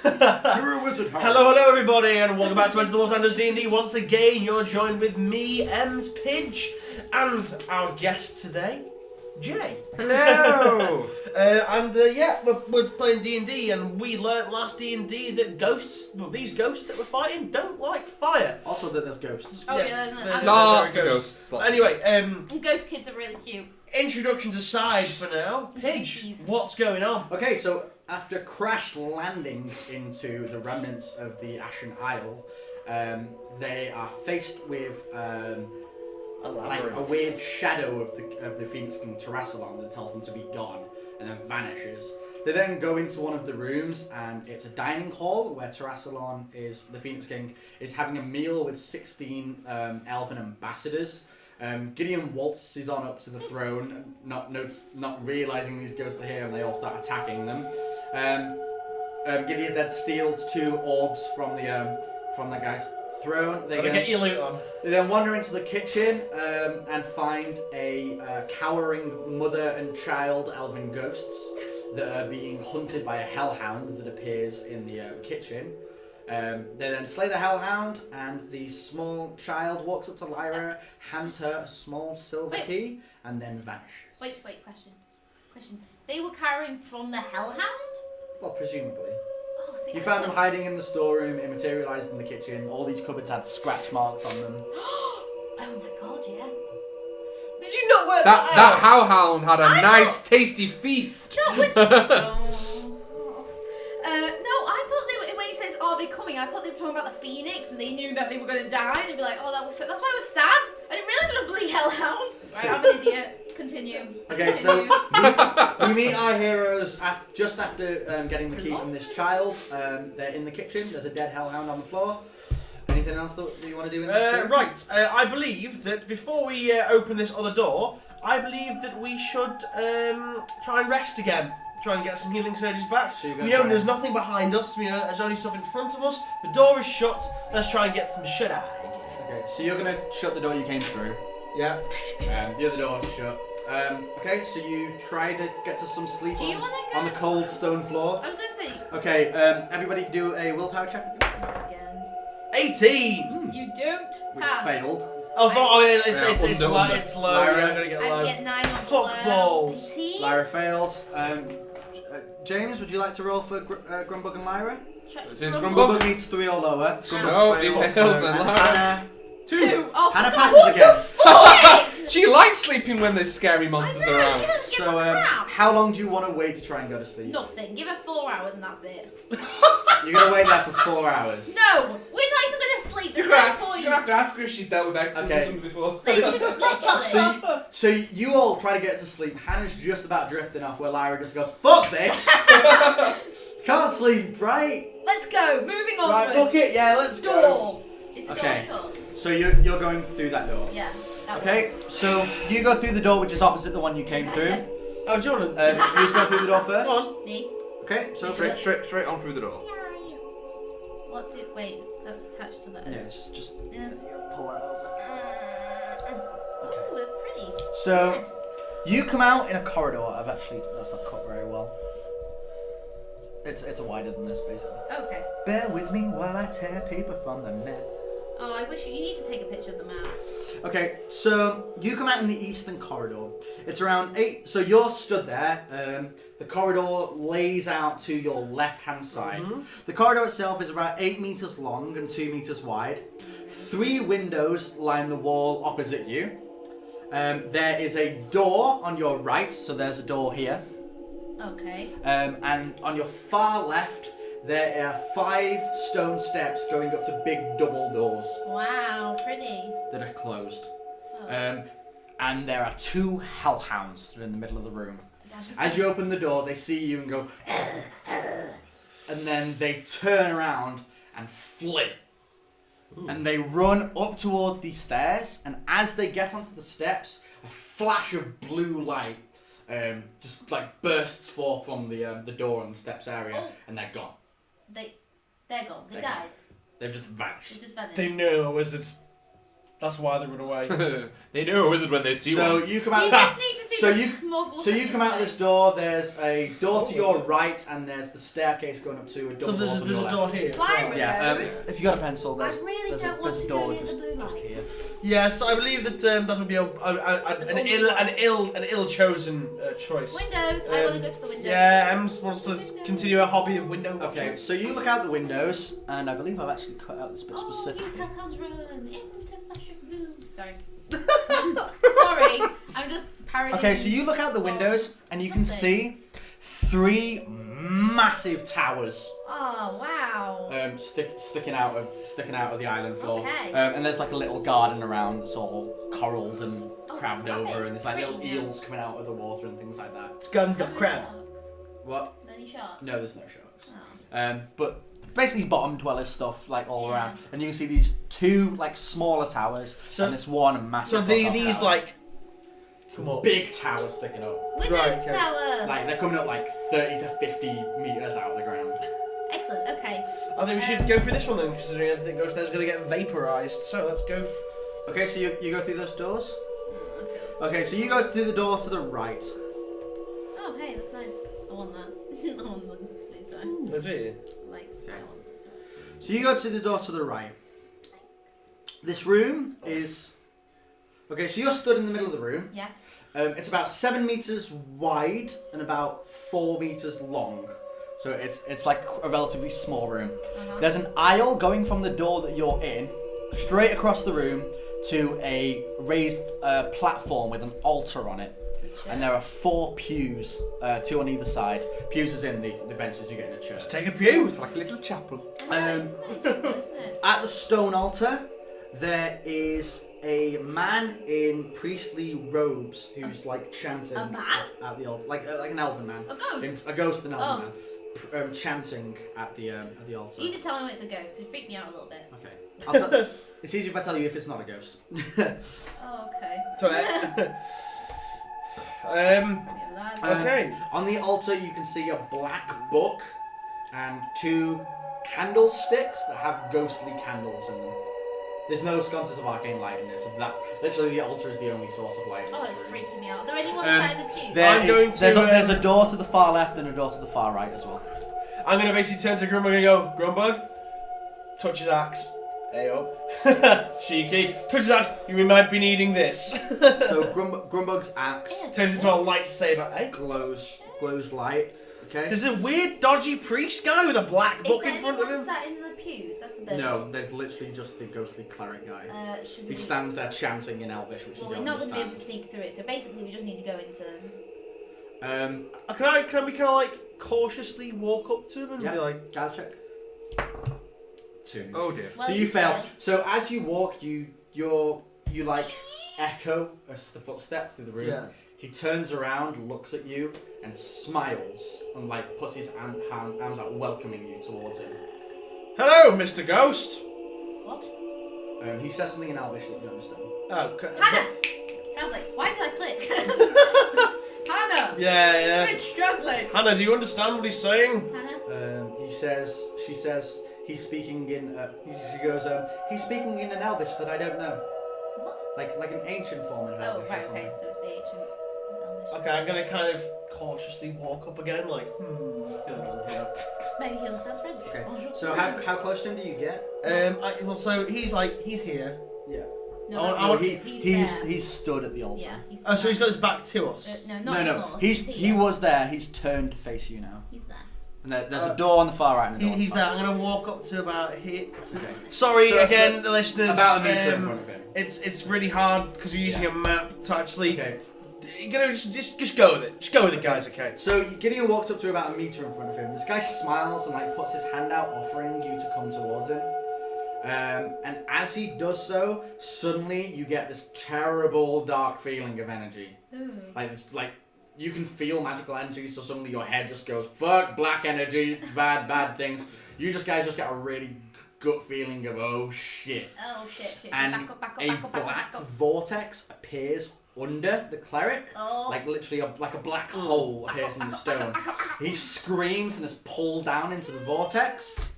You're a wizard, Harry. Hello everybody, and welcome back to Enter the Waterlanders D&D. Once again, you're joined with me, Ems Pidge, and our guest today, Jay. Hello! Yeah, we're playing D&D, and we learnt last D&D that these ghosts that we're fighting don't like fire. Also that there's ghosts. Oh Yes, yeah, Lots of ghosts. ghosts. Anyway, and ghost kids are really cute. introductions aside for now, Pidge, Monkeys. what's going on? Okay, so after crash landing into the remnants of the Ashen Isle, they are faced with like a weird shadow of the Phoenix King Terrasalon that tells them to be gone and then vanishes. They then go into one of the rooms, and it's a dining hall where Terrasalon the Phoenix King is having a meal with 16 elven ambassadors. Gideon waltzes on up to the throne, not realizing these ghosts are here, and they all start attacking them. Gideon then steals 2 orbs from the guy's throne. They Get your loot on. They then wander into the kitchen and find a cowering mother and child elven ghosts that are being hunted by a hellhound that appears in the kitchen. They then slay the hellhound, and the small child walks up to Lyra, hands her a small silver key, and then vanishes. Wait, question. They were carrying from the hellhound? Well, presumably. Oh, see, You found them hiding in the storeroom, it materialised in the kitchen. All these cupboards had scratch marks on them. Oh my god, yeah. Did you not work That hellhound had a nice, tasty feast. No, I thought they were, when he says, "Are they coming?" I thought they were talking about the Phoenix, and they knew that they were going to die. And they'd be like, "Oh, that's why I was sad. I didn't realise it was a bloody hellhound." Right, I'm an idiot. Continue. Okay, so we meet our heroes just after getting the key from this child. They're in the kitchen. There's a dead hellhound on the floor. Anything else that you want to do in this room? Right, I believe that before we open this other door, I believe that we should try and rest again. Try and get some healing surges back. So We know there's nothing behind us. We know there's only stuff in front of us. The door is shut. Let's try and get some shut-eye. Okay, so you're going to shut the door you came through. Yeah. The other door is shut. Okay, so you try to get to some sleep Do you wanna go? on the cold stone floor. I was going to say Okay, everybody do a willpower check. again. 18! You don't Which pass. failed. It's low. Under. It's low. Lyra. You're gonna get I low. get 9 on Fuck balls. 18. Lyra fails. James, would you like to roll for Grumbug and Lyra? This is Grumbug. Grumbug. Grumbug needs 3 or lower. No, he fails, and Lyra. Hannah. 2. Oh, Hannah for passes God. again. What? She likes sleeping when there's scary monsters I know, around. she doesn't give So, a crap. how long do you want to wait to try and go to sleep? Nothing. Give her 4 hours and that's it. You're going to wait there for 4 hours. No, we're not even going to sleep. There's You're no gonna point. have to ask her if she's dealt with exorcism before. Literally. So you all try to get to sleep. Hannah's just about drifting off where Lyra just goes, "Fuck this! Can't sleep, right?" Let's go. Moving on. Right, fuck it, yeah, let's go. Door. Is the Okay. door shut? So you're going through that door. Yeah. That Okay, so you go through the door which is opposite the one you came through. Oh, Jordan. Who's going through the door first? Come on. one. Me. Okay, so Straight on through the door. What do? Wait. That's attached to that. yeah, just Yeah. pull that over. Oh, that's pretty. So Nice. you come out in a corridor. That's not cut very well. It's wider than this basically. Okay. Bear with me while I tear paper from the map. Oh, I wish you need to take a picture of the map. Okay, so you come out in the eastern corridor. It's around 8. So you're stood there. The corridor lays out to your left-hand side. Mm-hmm. The corridor itself is about 8 meters long and 2 meters wide. 3 windows line the wall opposite you. There is a door on your right, so there's a door here. Okay. And on your far left, there are 5 stone steps going up to big double doors Wow, pretty. that are closed. Oh. And there are 2 hellhounds that are in the middle of the room. That's As you open the door, they see you and go, and then they turn around and flee. Ooh. And they run up towards these stairs, and as they get onto the steps, a flash of blue light just like bursts forth from the door on the steps area, and they're gone. They're gone. They They're died. They've just vanished. They just vanished. They know a wizard. That's why they run away. They know a wizard when they see So one. you come You out. just need to see So you come out of this door. There's a door to your right, and there's the staircase going up to a door. So there's a door here. Yeah. If you got a pencil, there's I really don't want a to door go near the blue just light. here. Yes, I believe that that would be an ill chosen choice. Windows. I want to go to the window. Yeah, Ems wants to continue her hobby of window watching. Okay, so you look out the windows, and I believe I've actually cut out this bit specifically. Run into fashion room. Sorry. Sorry, I'm just parodying. Okay, so you look out the windows, and you can see 3 massive towers. Oh wow. Sticking out of the island floor. Okay. And there's like a little garden around that's all coralled and crabbed that over, is and there's like little pretty eels coming out of the water and things like that. This garden's got crabs. What? Any sharks? No, there's no sharks. Oh. But basically bottom dweller stuff like all Yeah. around, and you can see these 2 like smaller towers and this one massive. So these tower. like come on. Big towers sticking up. Windows Right, okay. tower. Like they're coming up like 30 to 50 meters out of the ground. Excellent. Okay. I think we should go through this one then, considering everything goes there's going to get vaporized. So let's go. Okay, so you go through those doors. I feel so. Okay, so you go through the door to the right. Oh hey, that's nice. I want that. I want one. Please don't. Oh dear. Like I want that. So you go to the door to the right. This room is. Okay, so you're stood in the middle of the room. Yes. It's about 7 meters wide and about 4 meters long. So it's like a relatively small room. There's an aisle going from the door that you're in, straight across the room to a raised platform with an altar on it. And there are 4 pews, 2 on either side. Pews is in the benches you get in a church. Let's take a pew. It's like a little chapel. At the stone altar, there is a man in priestly robes who's like chanting A man? at the altar, like an elven man. A ghost? A ghost and elven man. Chanting at the altar. You need to tell me when it's a ghost because it freaked me out a little bit. Okay. It's easier if I tell you if it's not a ghost. Oh, okay. So, Yeah, lad. okay. On the altar, you can see a black book and 2 candlesticks that have ghostly candles in them. There's no sconces of arcane light in this. So that's literally the altar is the only source of light. In Oh, this it's room. freaking me out. Are there anyone sat in the pew? There's a door to the far left and a door to the far right as well. I'm going to basically turn to Grumbug and go, Grumbug, touch his axe. Ayo. Cheeky. Touch his axe, we might be needing this. So Grumbug's axe Turns into a lightsaber, eh? glows light. Okay. There's a weird, dodgy priest guy with a black book Is in there front of anyone him. sat in the pews? That's the bit. No, there's literally just the ghostly cleric guy. Should He we... stands there chanting in Elvish, which Well, you we're don't not going to be able to understand. sneak through it, so basically we just need to go into... Can we kind of like cautiously walk up to him and Yeah. be like, Guile check. 2. Oh dear. Well, So you fail. failed. So as you walk, you like echo as the footstep through the room. Yeah. He turns around, looks at you, and smiles, and like puts his arms out, welcoming you towards him. hello, Mr. Ghost? What? He says something in Elvish that you understand. Oh, Hannah! Translate. Why did I click? Hannah! Yeah. Rich, translate. Hannah, do you understand what he's saying? Hannah? She says, he's speaking in, she goes, he's speaking in an Elvish that I don't know. What? Like an ancient form of Oh, Elvish. right, or okay, something. so it's the ancient Elvish. Okay, I'm gonna kind of cautiously walk up again, like, what's going on here? Maybe he understands French. Okay. Bonjour. So how close to him do you get? So he's here. Yeah. No, I want- He's stood at the altar. Yeah, he's Oh, so he's got his back to us. no, not No, anymore. he here. was there. He's turned to face you now. He's there. And there's a door on the far right and a door on the He's far there. left. I'm gonna walk up to about here. Okay. Sorry So- again, the listeners. About a meter in front of him. It's really hard because we're using a map to actually. Okay. You're gonna just go with it. Just go with it, guys. Okay. So Gideon walks up to about a meter in front of him. This guy smiles and like puts his hand out, offering you to come towards him. And as he does so, suddenly you get this terrible dark feeling of energy. Like you can feel magical energy, so suddenly your head just goes, fuck, black energy, bad things. You guys just get a really gut feeling of, oh shit. Oh shit. And back up, a black vortex appears under the cleric. Oh. Like literally a black hole appears in the stone. He screams and is pulled down into the vortex.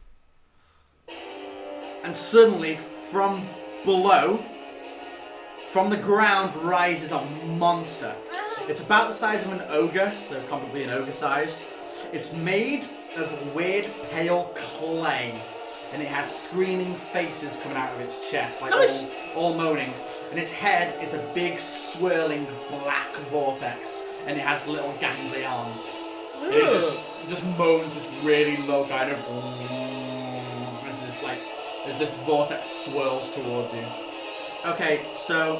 And suddenly, from below, from the ground rises a monster. It's about the size of an ogre, so comparably an ogre size. It's made of weird pale clay, and it has screaming faces coming out of its chest, like Nice. all moaning. And its head is a big swirling black vortex, and it has little gangly arms. And it just moans this really low kind of as this vortex swirls towards you. Okay, so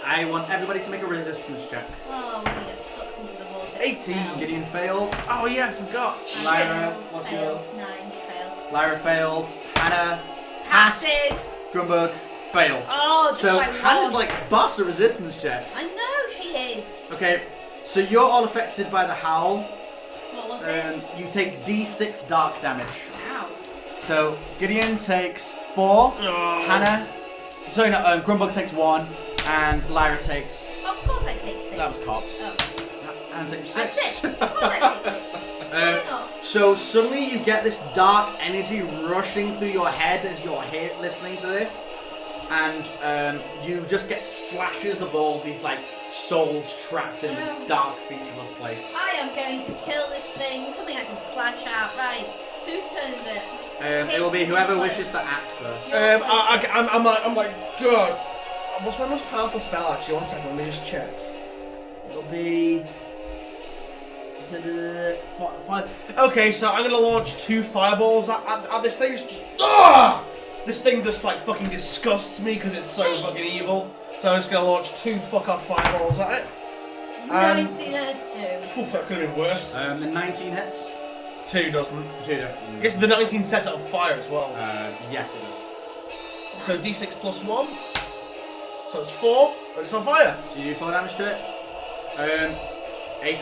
I want everybody to make a resistance check. Oh, we're gonna get sucked into the vortex. 18. now. Gideon failed. Oh yeah, I forgot. Lyra, Failed, what's failed, yours? 9, failed. Lyra failed. Hannah Passes! Grunberg failed. Oh, just So like Hannah's one. like boss of resistance checks. I know she is. Okay, so you're all affected by the howl. What was it? You take D6 dark damage. Wow. So Gideon takes 4. Oh. Hannah, sorry, no, Grunberg takes 1, and Lyra takes. Of course I take 6. That was cops. Oh. Hannah takes I 6. 6. Of course I take 6. Why not? So suddenly you get this dark energy rushing through your head as you're here listening to this, and you just get flashes of all these like souls trapped in this dark, featureless place. I am going to kill this thing. Something I can slash out. Right. Whose turn is it? It will be Kate's whoever close. wishes to act first. I'm like, God. What's my most powerful spell actually? 1 second, let me just check. It'll be 5. Okay, so I'm gonna launch 2 fireballs at this thing. It's just, this thing just like fucking disgusts me because it's so fucking evil. So I'm just gonna launch 2 fuck off fireballs at it. 1902. Oof, that could have been worse. The 19 hits. 2 doesn't. 2 I guess the 19 sets it on fire as well. Yes, it does. So D6 plus 1. So it's 4, but it's on fire. So you do 4 damage to it. A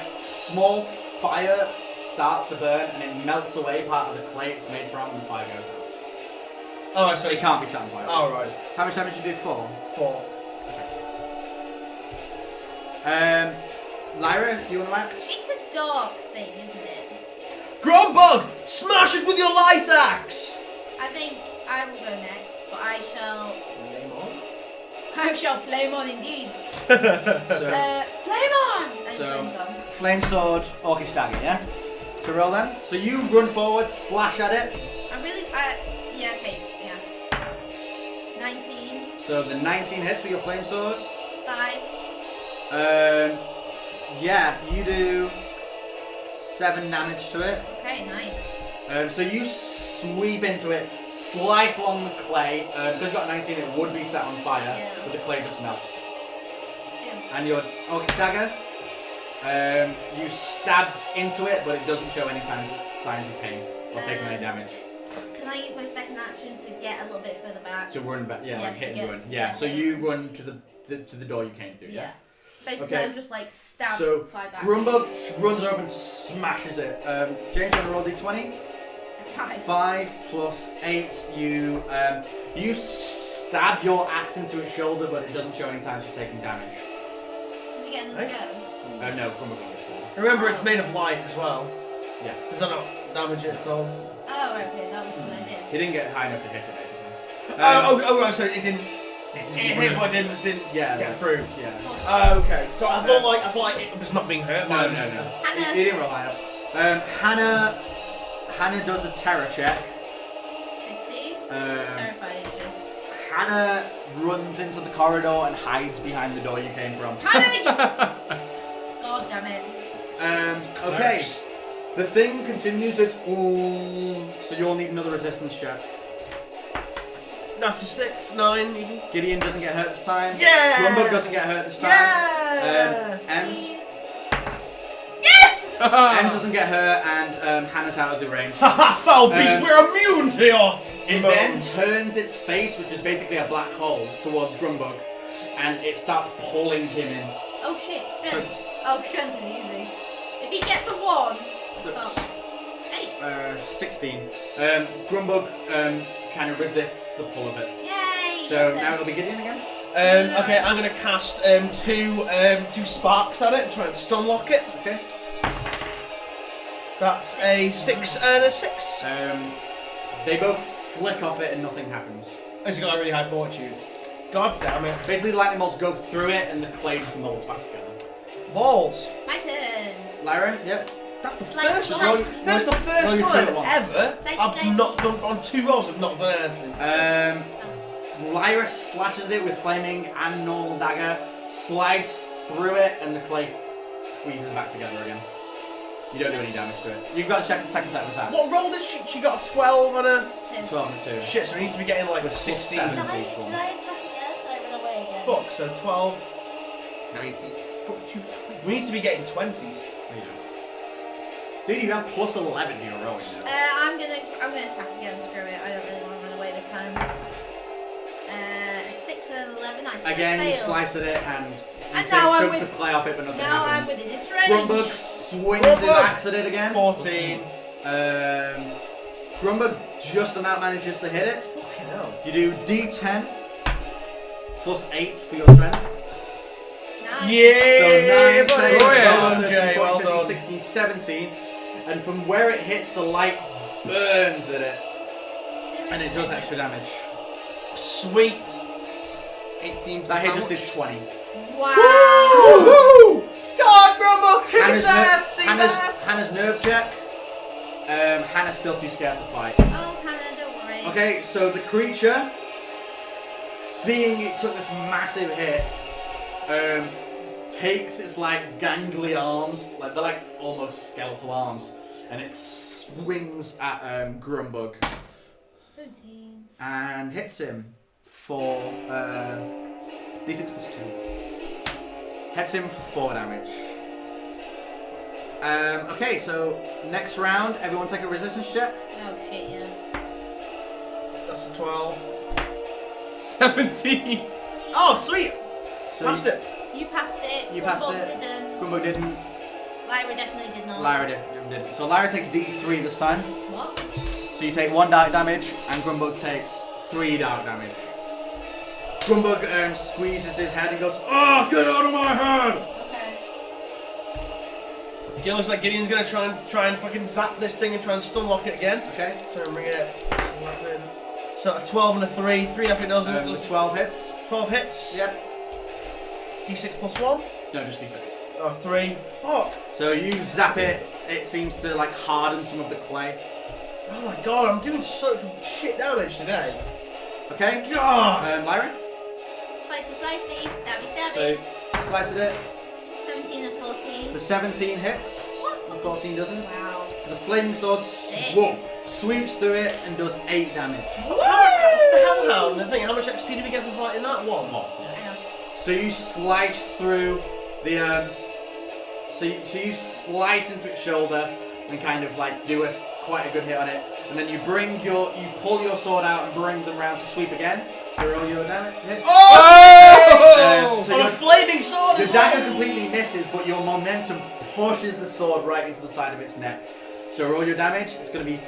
small fire starts to burn, and it melts away part of the clay it's made from, and the fire goes out. Oh, so It can't be set on fire. Oh, right. How much damage did you do? 4. 4. Lyra, if you want to act. It's a dark thing, isn't it? Grumbug! Smash it with your light axe! I think I will go next, but I shall flame on indeed. So, Flame on! And So- flames on. flame sword, orcish dagger, yeah? So roll then. So you run forward, slash at it. Yeah, okay, yeah. 19, So the 19 hits with your flame sword. 5. Yeah, you do 7 damage to it. Okay, nice. So you sweep into it, slice along the clay. Because you've got 19, it would be set on fire, Yeah. but the clay just melts. Yeah. And your orcish dagger, you stab into it, but it doesn't show any signs of pain or taking any damage. Can I use my second action to get a little bit further back? To run back, yeah, Yeah, like to hit and get- run. yeah. Yeah, so you run to the door you came through. Yeah. Basically, Okay. I'm just like stab So 5 back. Grumbug runs over and smashes it. James, you want to roll d20? 5. 5 plus 8. You stab your axe into his shoulder, but it doesn't show any signs of taking damage. Did you get another Hey. go? No, Grumbug got this one. Remember, it's made of light as well. Yeah. Does that not damage it at all? Oh, right, okay, that was a good idea. He didn't get high enough to hit it, basically. Oh, right, so it didn't. It hit, but it didn't Yeah. get through. Yeah. Oh, okay. So I thought like it was not being hurt. No. Hannah. He didn't roll high enough. Hannah does a terror check. 60? Um, Terrified, is she? Hannah runs into the corridor and hides behind the door you came from. Hannah, you... God damn it. Okay. The thing continues its so you'll need another resistance check. That's a 6, 9. Even. Gideon doesn't get hurt this time. Yeah! Grumbug doesn't get hurt this time. Yeah! Ems. Please. Yes! Ems doesn't get hurt, and Hannah's out of the range. Haha, foul beast, we're immune to your. It then turns its face, which is basically a black hole, towards Grumbug, and it starts pulling him in. Oh shit, strength. Oh, strength is easy. If he gets a 1, fucked. 8. 16. Grumbug kind of resists the pull of it. Yay! So your now turn. it'll be Gideon again. Okay, I'm gonna cast two sparks at it and try and stun lock it. Okay. That's a 6 and a 6. They both flick off it and nothing happens. It's got a really high fortune. God damn it. Basically, the lightning bolts go through it and the clay just molds back together. balls. My turn. Lyra, yep. That's the Like, first like- time. That's the first your time turn once. ever Like- I've not done on 2 rolls. I've not done anything. Lyra slashes it with flaming and normal dagger, slides through it, and the clay squeezes back together again. You don't do any damage to it. You've got a second set of attacks. What roll did she? She got a 12 and a. 2. 12 and 2. Shit, so we need to be getting like With 16. 7. Should I attack again? Should I run away again? Fuck, so 12. 90s. Fuck you. We need to be getting 20s. There you go. Dude, you have plus 11 to your rolling now. I'm gonna attack again. Screw it. I don't really want to run away this time. 6 and 11. I still Again, you failed. slice at it and you And take now I'm chunks with- of clay off it, but nothing Now I'm happens. within its range. Grumbug swings his Grumbug! axe at it again. 14. Grumbug just about manages to hit it. Fucking hell. You do D10 plus 8 for your strength. Nice. Yeah, So 9, buddy. 10, Oh, yeah. 11, 13, Jay, 14, well 15, done. 16, 17. And from where it hits, the light burns at it. And it does extra damage. Sweet. 18 That hit how just much? did 20. Wow. Woohoo! God, Grumble, kick its ass, see that? Hannah's nerve check. Hannah's still too scared to fight. Oh, Hannah, don't worry. Okay, so the creature, seeing it took this massive hit, takes its like gangly arms, like they're like almost skeletal arms, and it swings at Grumbug 17. and hits him for D6 plus 2. Hits him for 4 damage. Okay, so next round, everyone take a resistance check. Oh shit, yeah. That's a 12. 17. Oh, sweet. So Passed it. You passed it. You passed Grumbug it. Didn't. Grumbug didn't. Lyra definitely did not. Lyra didn't. So Lyra takes D3 this time. What? So you take 1 dark damage, and Grumbug takes 3 dark damage. Grumbug squeezes his head and goes, "Oh, get out of my head!" Okay. It looks like Gideon's gonna try and fucking zap this thing and try and stun lock it again. Okay. So I'm bringing it. So a 12 and a 3. 3 nothing doesn't. Does 12 hits? 12 hits. Yep. D6 plus 1. No, just D6. Oh, 3. Fuck. So you zap it. It seems to like harden some of the clay. Oh my god, I'm doing such shit damage today. Okay. God. Lyra. Slicey, stabby, So stabby. slice at it. 17 and 14. The 17 hits. What? The 14 doesn't. Wow. So the flaming sword sweeps through it and does 8 damage. How the hellhound? The thing, how much XP did we get for fighting that one? Hang on. So you slice through the so you slice into its shoulder and kind of like do quite a good hit on it, and then you pull your sword out and bring them round to sweep again. So roll your damage hits. Oh! So On a your flaming sword the as well. dagger completely misses, but your momentum pushes the sword right into the side of its neck. So roll your damage. It's going to be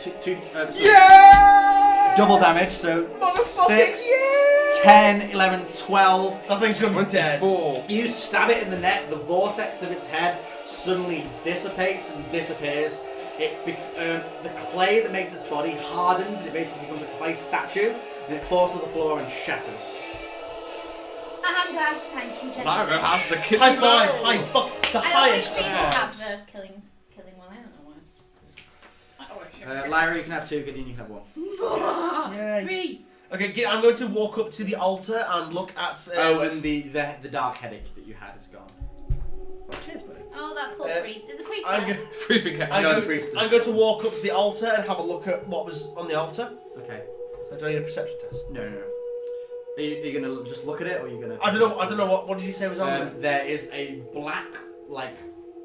Yeah! double damage. So Motherfucking 6, yeah! 10, 11, 12. That thing's gonna be dead. 24. You stab it in the neck, the vortex of its head suddenly dissipates and disappears. The clay that makes its body hardens and it basically becomes a clay statue, and it falls to the floor and shatters. And thank you, gentlemen. Lyra has the killing High five, blow. high fuck, the I always highest think of you have fives. the killing one. I don't know why. Lyra, you can have 2, Gideon, you can have 1. Yay. 3. Okay, I'm going to walk up to the altar and look at. And the dark headache that you had is gone. Cheers, buddy. Oh, that poor priest. Is the priest I'm there? go- Free forget. I'm, No, go- the priest is- I'm going to walk up to the altar and have a look at what was on the altar. Okay. So do I need a perception test? No. Are you gonna just look at it, or are you gonna? I don't know what did you say was on there? There is a black, like,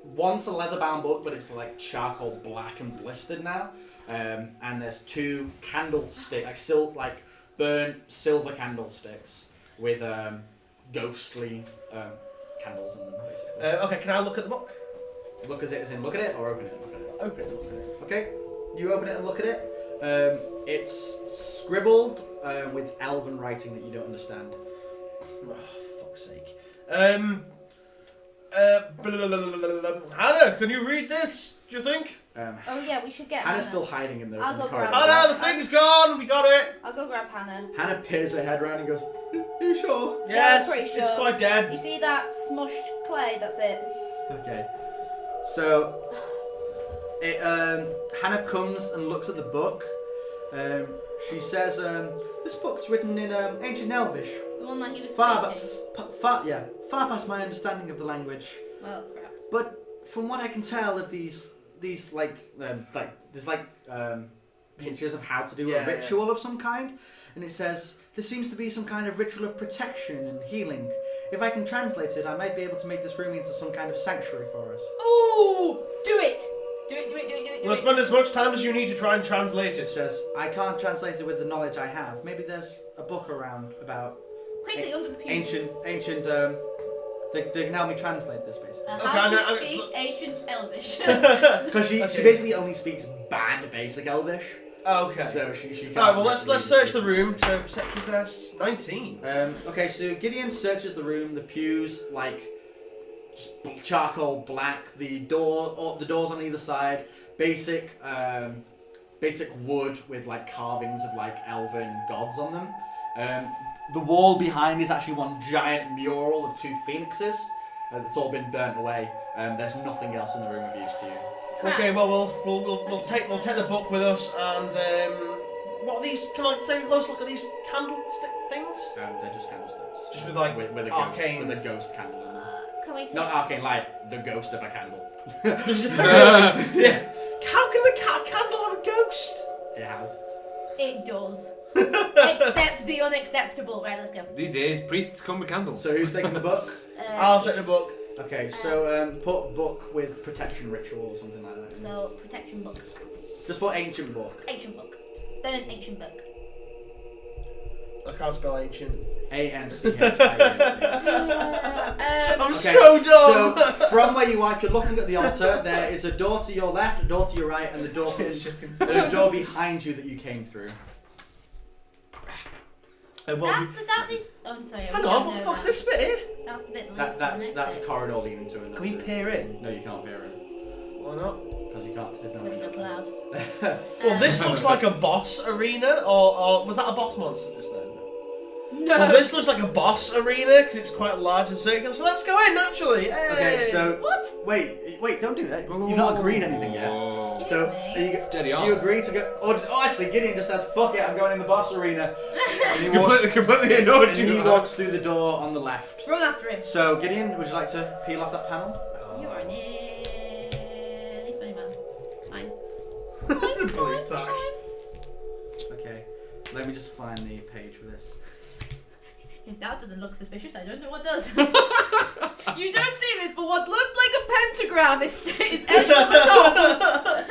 once a leather-bound book, but it's like charcoal black and blistered now. And there's 2 candlesticks, like burnt silver candlesticks with ghostly candles in them, basically. Okay, can I look at the book? Look at it as in look at it, or open it. Look at it. Open it, look at it. Okay, you open it and look at it. It's scribbled with elven writing that you don't understand. Oh, fuck's sake. Hannah, can you read this? Do you think? Oh yeah, we should get Hannah's Hannah. still hiding in the I'll go corridor. grab Hannah, the thing's gone. We got it. I'll go grab Hannah. Hannah peers her head around and goes, "Are you sure?" Yeah, Yes, I'm pretty it's sure. quite You dead. see that smushed clay? That's it. Okay. So, Hannah comes and looks at the book. She says, "This book's written in ancient Elvish. The one that he was Far, speaking. far past my understanding of the language. Well, crap. But from what I can tell of these there's pictures of how to do a ritual of some kind, and it says there seems to be some kind of ritual of protection and healing. If I can translate it, I might be able to make this room into some kind of sanctuary for us." Ooh! Do it! Do it. We'll spend as much time as you need to try and translate It it. says, "I can't translate it with the knowledge I have. Maybe there's a book around about Quickly, under the pew. ancient. They can help me translate this basically. How to speak ancient Elvish. Because she basically only speaks bad basic Elvish. Okay. So she can't. Alright, well let's search the room. So perception test 19. Okay, so Gideon searches the room. The pews just charcoal black. The doors on either side. Basic wood with like carvings of like elven gods on them. The wall behind is actually one giant mural of 2 phoenixes. It's all been burnt away. There's nothing else in the room of use to you. Okay, well we'll take the book with us, and what are these? Can I take a close look at these candlestick things? They're just candlesticks. Just with like with a arcane. with a ghost candle in them. Can we take... Not arcane light, the ghost of a candle. Yeah. How can the candle have a ghost? It has. It does. Accept the unacceptable. Right, let's go. These days, priests come with candles. So who's taking the book? I'll take the book. Okay, so put book with protection ritual or something like that. So, protection book. Just put ancient book. Ancient book. Burn ancient book. I can't spell ancient. ANCHIANT. I'm so dumb! So, from where you are, if you're looking at the altar, there is a door to your left, a door to your right, and a door behind you that you came through. That is. Oh, I'm sorry. Hang on, what the fuck's this bit here? That's the bit. That's a corridor leading to another. Can we peer in? No, you can't peer in. Why not? Because you can't, because there's no We're not allowed. Well, this looks like a boss arena, or was that a boss monster just then? No. Well, this looks like a boss arena because it's quite large and circular. So let's go in naturally. Hey. Okay, so What? wait, don't do that. You've not agreed anything yet. Excuse So, me. do you agree to go? Oh, actually, Gideon just says, "Fuck it, I'm going in the boss arena." And he, completely ignored and you. he walks through the door on the left. Run after him. So, Gideon, would you like to peel off that panel? You are an really funny man. Fine. That's a blue tack. Okay, let me just find the page for this. If that doesn't look suspicious, I don't know what does. You don't see this, but what looked like a pentagram is etched on the top. Oh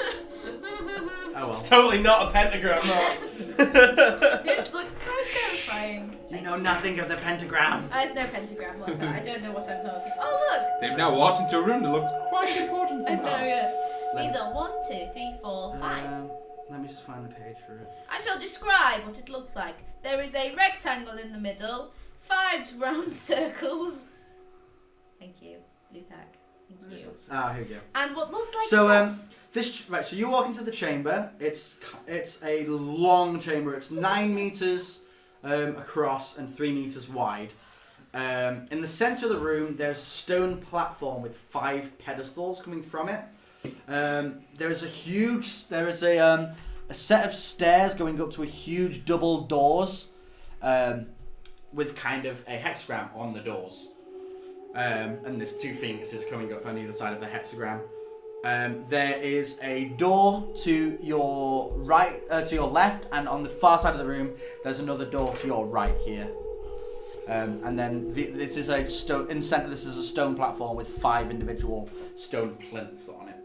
well. It's totally not a pentagram, no. It looks quite terrifying. You know nothing of the pentagram. There's no pentagram whatsoever. I don't know what I'm talking. Oh They've now walked into a room that looks quite important look! I somehow. know, yes. These are 1, 2, 3, 4, 5. Let me just find the page for it. I shall describe what it looks like. There is a rectangle in the middle, 5 round circles. Thank you, blue tack. Thank you. Ah, here we go. And what looks like So steps. so you walk into the chamber. It's a long chamber. It's 9 meters across and 3 meters wide. In the center of the room, there's a stone platform with 5 pedestals coming from it. There is a set of stairs going up to a huge double doors, with kind of a hexagram on the doors. And there's 2 phoenixes coming up on either side of the hexagram. There is a door to your right, to your left, and on the far side of the room, there's another door to your right here. And then this is a stone in the center. This is a stone platform with 5 individual stone plinths on it.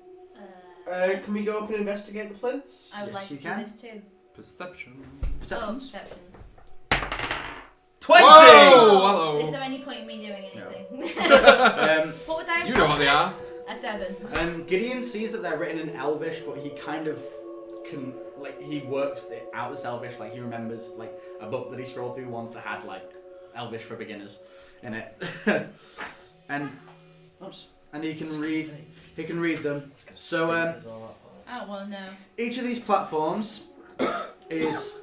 Can we go up and investigate the plinths? I would Yes, like to you do can. this too. Perception. Perceptions? Oh, perceptions. 20! Whoa! Hello. Is there any point in me doing anything? What would I have You know what they are. A 7. Gideon sees that they're written in Elvish, but he kind of can, like, he works it out this Elvish. Like, he remembers, like, a book that he scrolled through once that had, like, Elvish for beginners in it. and he can read them. So, I don't want to know. each of these platforms is,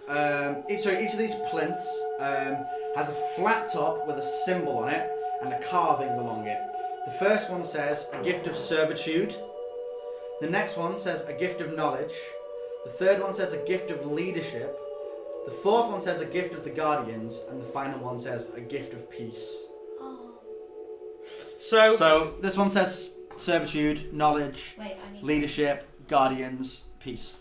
each of these plinths has a flat top with a symbol on it and a carving along it. The first one says a gift of servitude. The next one says a gift of knowledge. The third one says a gift of leadership. The fourth one says a gift of the guardians. And the final one says a gift of peace. Oh. So this one says servitude, knowledge, Wait, I need leadership, guardians, peace.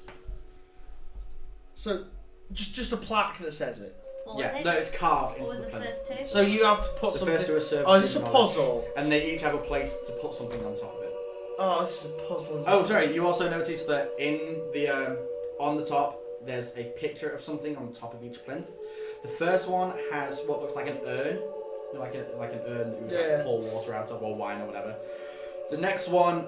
So, just a plaque that says it. What was Yeah, it? no, it's carved What into were the the plinth. first two? So you have to put The something... first two are servitude. Oh, is this a and knowledge. puzzle? And they each have a place to put something on top of it. Oh, this is a puzzle. Isn't Oh, it? sorry. You also noticed that in the on the top there's a picture of something on the top of each plinth. The first one has what looks like an urn, you know, like an urn that you Yeah. pour water out of or wine or whatever. The next one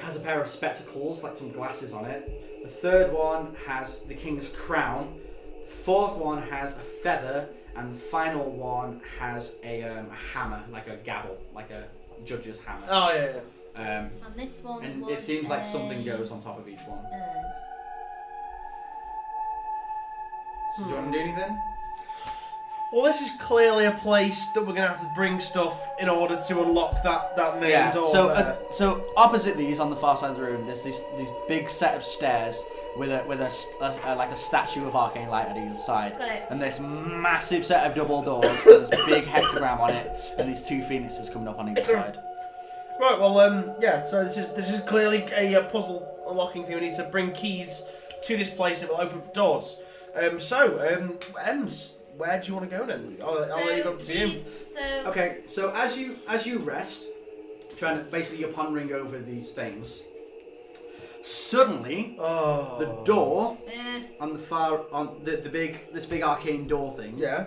has a pair of spectacles, like some glasses on it. The third one has the king's crown. The fourth one has a feather, and the final one has a hammer, like a gavel, like a judge's hammer. Oh, yeah. And this one And was it seems like a something goes on top of each one. urn. So do you want to do anything? Well, this is clearly a place that we're going to have to bring stuff in order to unlock that main door there. So opposite these, on the far side of the room, there's these big set of stairs with a like a statue of arcane light at either side, Got it. and this massive set of double doors with this big hexagram on it, and these two phoenixes coming up on either side. Right, well, yeah, so this is clearly a puzzle unlocking thing. We need to bring keys to this place and it will open the doors. Ems, where do you want to go then? I'll leave it up to you. Okay, so as you rest, trying to basically you're pondering over these things. Suddenly, the door on the far on this big arcane door thing. Yeah.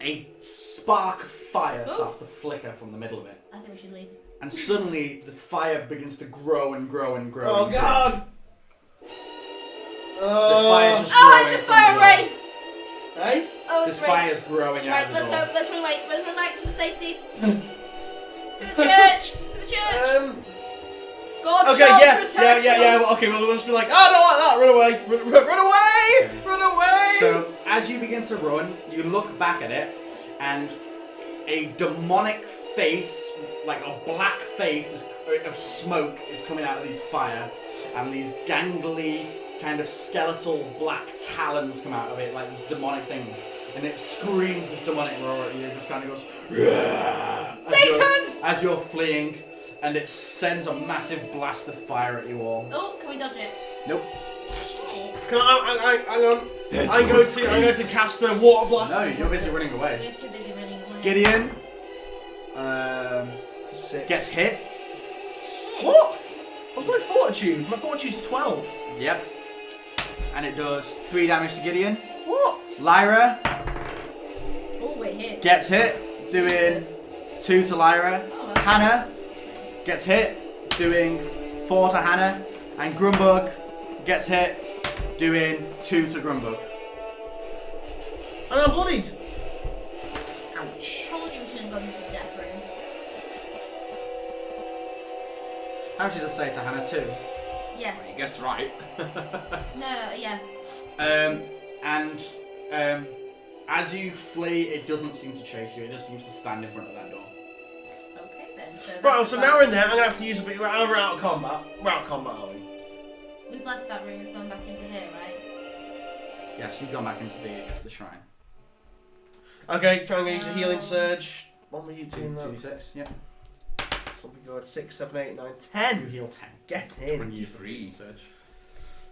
A spark of fire starts to flicker from the middle of it. I think we should leave. And suddenly, this fire begins to grow and grow and grow. Oh and grow. God! This fire's just Oh, growing it's a from fire the wraith! Hey? Oh, This it's a wraith. fire's growing out Right, of the let's door. go. Let's run away. Let's run back to the safety. To the church. To the church. God Okay, shall yeah. protect us. Well, okay, well, we'll just be like, oh, I don't like that. Run away! Run away! Run away! So, as you begin to run, you look back at it, and a demonic face, like a black face of smoke, is coming out of these fire, and these gangly, kind of skeletal black talons come out of it, like this demonic thing, and it screams this demonic roar at you. It just kind of goes, Satan! as you're fleeing, and it sends a massive blast of fire at you all. Oh, can we dodge it? Nope. Shit. Hang on. I'm going to cast a water blast. No, you're busy running away. We're too busy running away. Gideon 6. gets hit. Shit. What? What's my fortitude? My fortitude's 12. Yep. And it does 3 damage to Gideon. What? Lyra Oh, we're hit. gets hit, doing 2 to Lyra. Oh, well. Hannah gets hit, doing 4 to Hannah. And Grumbug gets hit, doing 2 to Grumbug. And I'm bloodied. Ouch. Told you we shouldn't have gone into the death room. How did you just say to Hannah 2? Yes. You guess right. No, yeah. And as you flee, it doesn't seem to chase you. It just seems to stand in front of that door. Okay then. So Right, that's so fine. now we're in there. I'm going to have to use a bit. We're out of combat. We're out of combat, are we? We've left that room. We've gone back into here, right? Yes, you've gone back into the shrine. Okay, try and use a healing surge. What were you doing that? 2d6, yep. Something good. 6, 7, 8, 9, You 10. heal 10. Get in. 23. Search.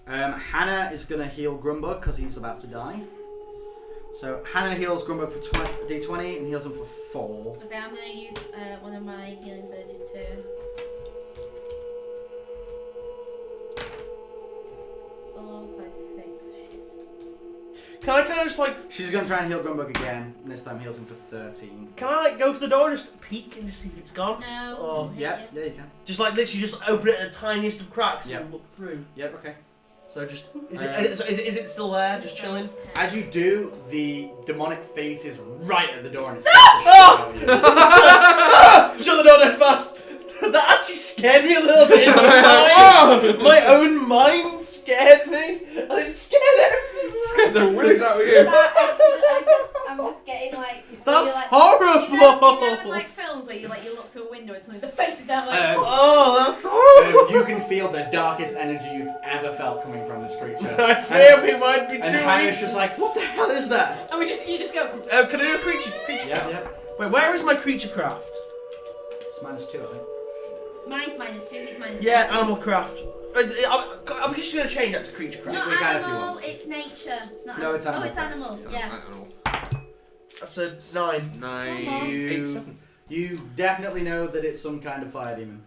Hannah is going to heal Grumbug because he's about to die. So Hannah heals Grumbug for d20 and heals him for 4. Okay, I'm going to use one of my healing surges too. 4, 5, 6. Shit. Can I kind of just like... She's going to try and heal Grumbug again, and this time heals him for 13. Can I like go to the door and just peek and just see if it's gone? No. Oh, hit Yep, you. yeah, you can. Just like literally just open it at the tiniest of cracks Yep. and look through. Yep, okay. So just... Is it still there? Just chilling? As you do, the demonic face is right at the door and it starts to shout at you. Shut the door dead fast! That actually scared me a little bit in my mind. My own mind scared me. And it scared him. The willies out of you. I'm just getting like. That's you're like, horrible! You know in like films faces down like, Oh, that's horrible. You can feel the darkest energy you've ever felt coming from this creature. I fear we might be too And weak. Hannah's just like, what the hell is that? and you just go. Can I do a creature Yeah, craft? yeah. Wait, where is my creature craft? It's -2, I think. Mine's -2, his -2. Yeah, animal craft. I'm just going to change that to creature craft. Not We can if you animal, want. it's nature. It's not No, it's animal. animal. Oh, it's animal. I Yeah. don't know. That's a 9. 9, Come on. 8, 7. You definitely know that it's some kind of fire demon.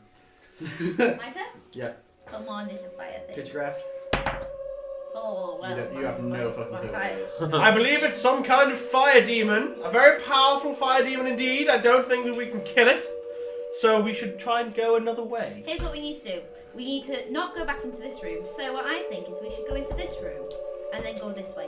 My turn? Yeah. Come on, little fire thing. Creature craft? Oh, well. You have no fucking clue what it is. I believe it's some kind of fire demon. A very powerful fire demon indeed. I don't think that we can kill it. So we should try and go another way. Here's what we need to do. We need to not go back into this room. So what I think is we should go into this room and then go this way.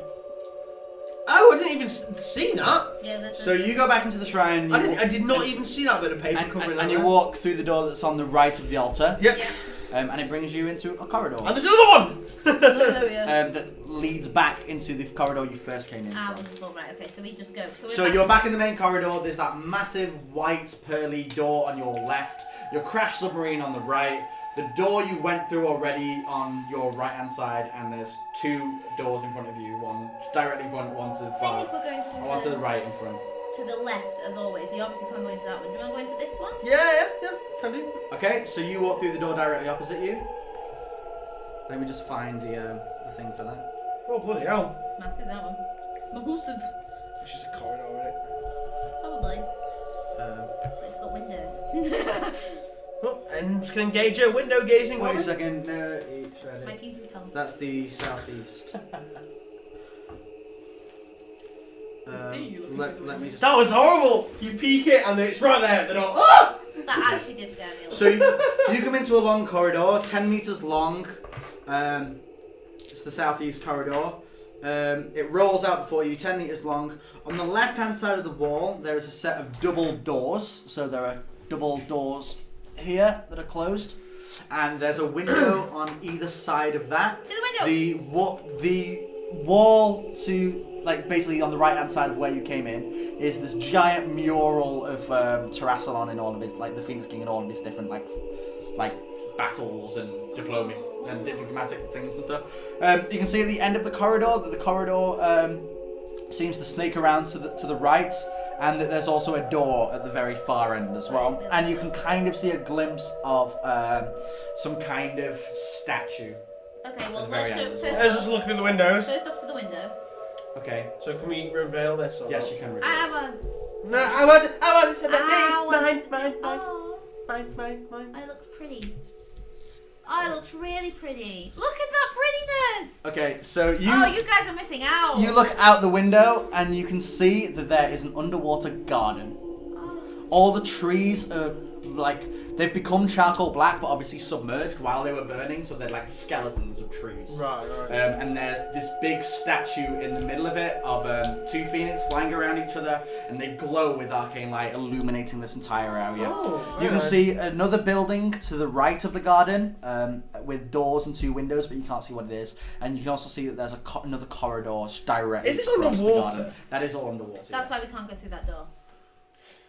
Oh, I didn't even see that. Yeah, there's So you go back into the shrine. I did not even see that bit of paper covering and you walk through the door that's on the right of the altar. Yep. Yeah. And it brings you into a corridor. And there's another one. Oh, yeah. That leads back into the corridor you first came in from. Wonderful. Right, okay, so we just go. So you're back in the main corridor. There's that massive white pearly door on your left. Your crash submarine on the right. The door you went through already on your right hand side, and there's 2 doors in front of you. One directly in front, one to the far, if we're going through one to the right in front. to the left, as always. We obviously can't go into that one. Do you want to go into this one? Yeah, can do. Okay, so you walk through the door directly opposite you. Let me just find the thing for that. Oh bloody hell! It's massive, that one. Massive. It's just a corridor, isn't it? Probably. But it's got windows. Oh, and I'm just gonna engage a window gazing. Wait a woman. second. No, each ready. My people tell me. That's the southeast. Let me just. That was horrible. You peek it and it's right there at the door. Ah! That actually did scare me a little. So you come into a long corridor, 10 meters long. It's the southeast corridor. It rolls out before you, 10 meters long. On the left-hand side of the wall, there is a set of double doors. So there are double doors here that are closed, and there's a window on either side of that. To the window. The wall to, like, basically on the right-hand side of where you came in is this giant mural of Terrassalon in all of his, like, the Phoenix King and all of his different, like battles and diplomatic things and stuff. You can see at the end of the corridor that the corridor seems to snake around to the right, and that there's also a door at the very far end as well. And you can kind of see a glimpse of some kind of statue. Okay, well, At the let's very go. end. Let's just look through the windows. First off to the window. Okay. So can we reveal this? Or Yes, not? you can read I it. have a. No, I want to Oh, mine. it looks pretty. Oh, it looks really pretty. Look at that prettiness. Okay, so You guys are missing out. you look out the window and you can see that there is an underwater garden. Oh. All the trees are they've become charcoal black, but obviously submerged while they were burning, so they're like skeletons of trees. Right. And there's this big statue in the middle of it of 2 phoenix flying around each other, and they glow with arcane light, illuminating this entire area. Oh, You can see another building to the right of the garden with doors and 2 windows, but you can't see what it is. And you can also see that there's another corridor directly Is this across the underwater? garden. That is all underwater. That's why we can't go through that door.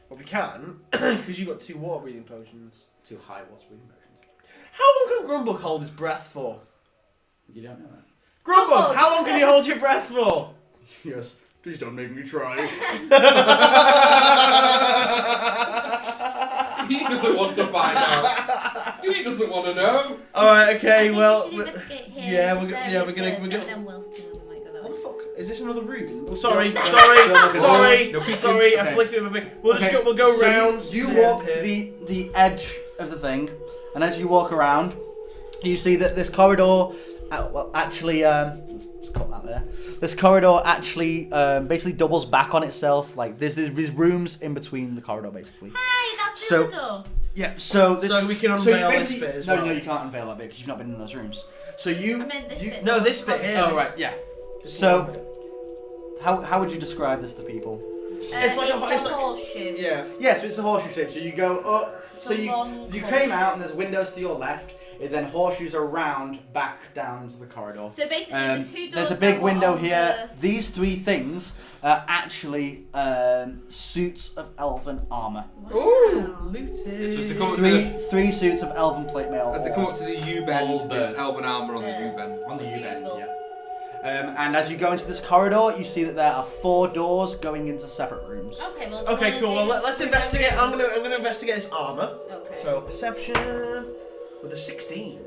Well, we can, because you've got 2 water breathing potions. 2 high water breathing potions. How long can Grumble hold his breath for? You don't know that. Grumble, Grumble! how long can you hold your breath for? Yes. Please don't make me try. He doesn't want to find out. He doesn't want to know. All right, okay, I think well, we should investigate here. yeah, this we're go- area yeah, we're gonna- first, we're gonna- and then we might go that what way. the fuck? Is this another room? Oh, sorry, No. sorry, No. sorry, No. sorry. I Okay. flicked the other thing. We'll just Okay, we'll go so round. You the walk end to here. the edge of the thing, and as you walk around, you see that this corridor, actually, let's cut that there. This corridor actually basically doubles back on itself. Like there's rooms in between the corridor, basically. Hey, that's the So- other door. Yeah. So this, So we can so you unveil this basically- bit as no, well. No, you can't unveil that bit because you've not been in those rooms. So you. I meant this you- bit. No, this bit here. Oh this- right, yeah. this So- little bit. How would you describe this to people? It's like a- it's like- horseshoe. Yeah. Yes, it's a horseshoe shape. So you go up. It's So a long you horseshoe. came out and there's windows to your left. It then horseshoes around back down into the corridor. So basically, the two doors. There's a big that were window on here. These 3 things are actually suits of elven armor. Ooh, looted. Just to come up to the, Three suits of elven plate mail. to come up to the U-bend. Old There's birds. elven armor on the U-bend. On the U-bend, Useful. yeah. And as you go into this corridor, you see that there are 4 doors going into separate rooms. Okay, well. Okay, cool. Well, let's investigate. I'm gonna investigate this armor. Okay. So perception with a 16.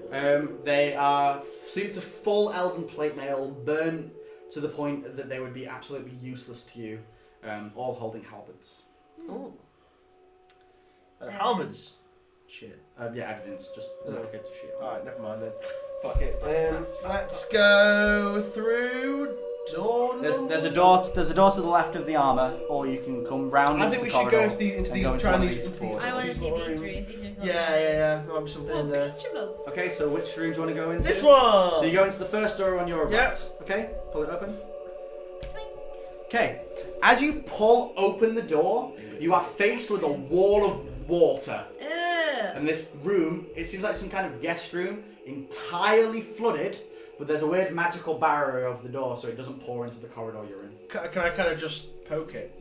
They are suits of full elven plate mail, burnt to the point that they would be absolutely useless to you, all holding halberds. Ooh. Halberds. Shit. Yeah, everything's just not good to shit. Alright, never mind then. Fuck it. Let's go through door. There's a door to the left of the armor, or you can come round. I think we should go into these. Try these. I want to do these rooms. Yeah. There might be something in there. Okay, so which room do you want to go into? This one. So you go into the first door on your right. Yep. Okay, pull it open. Okay, as you pull open the door, you are faced with a wall of water. And this room, it seems like some kind of guest room, entirely flooded, but there's a weird magical barrier over the door so it doesn't pour into the corridor you're in. Can I kind of just poke it?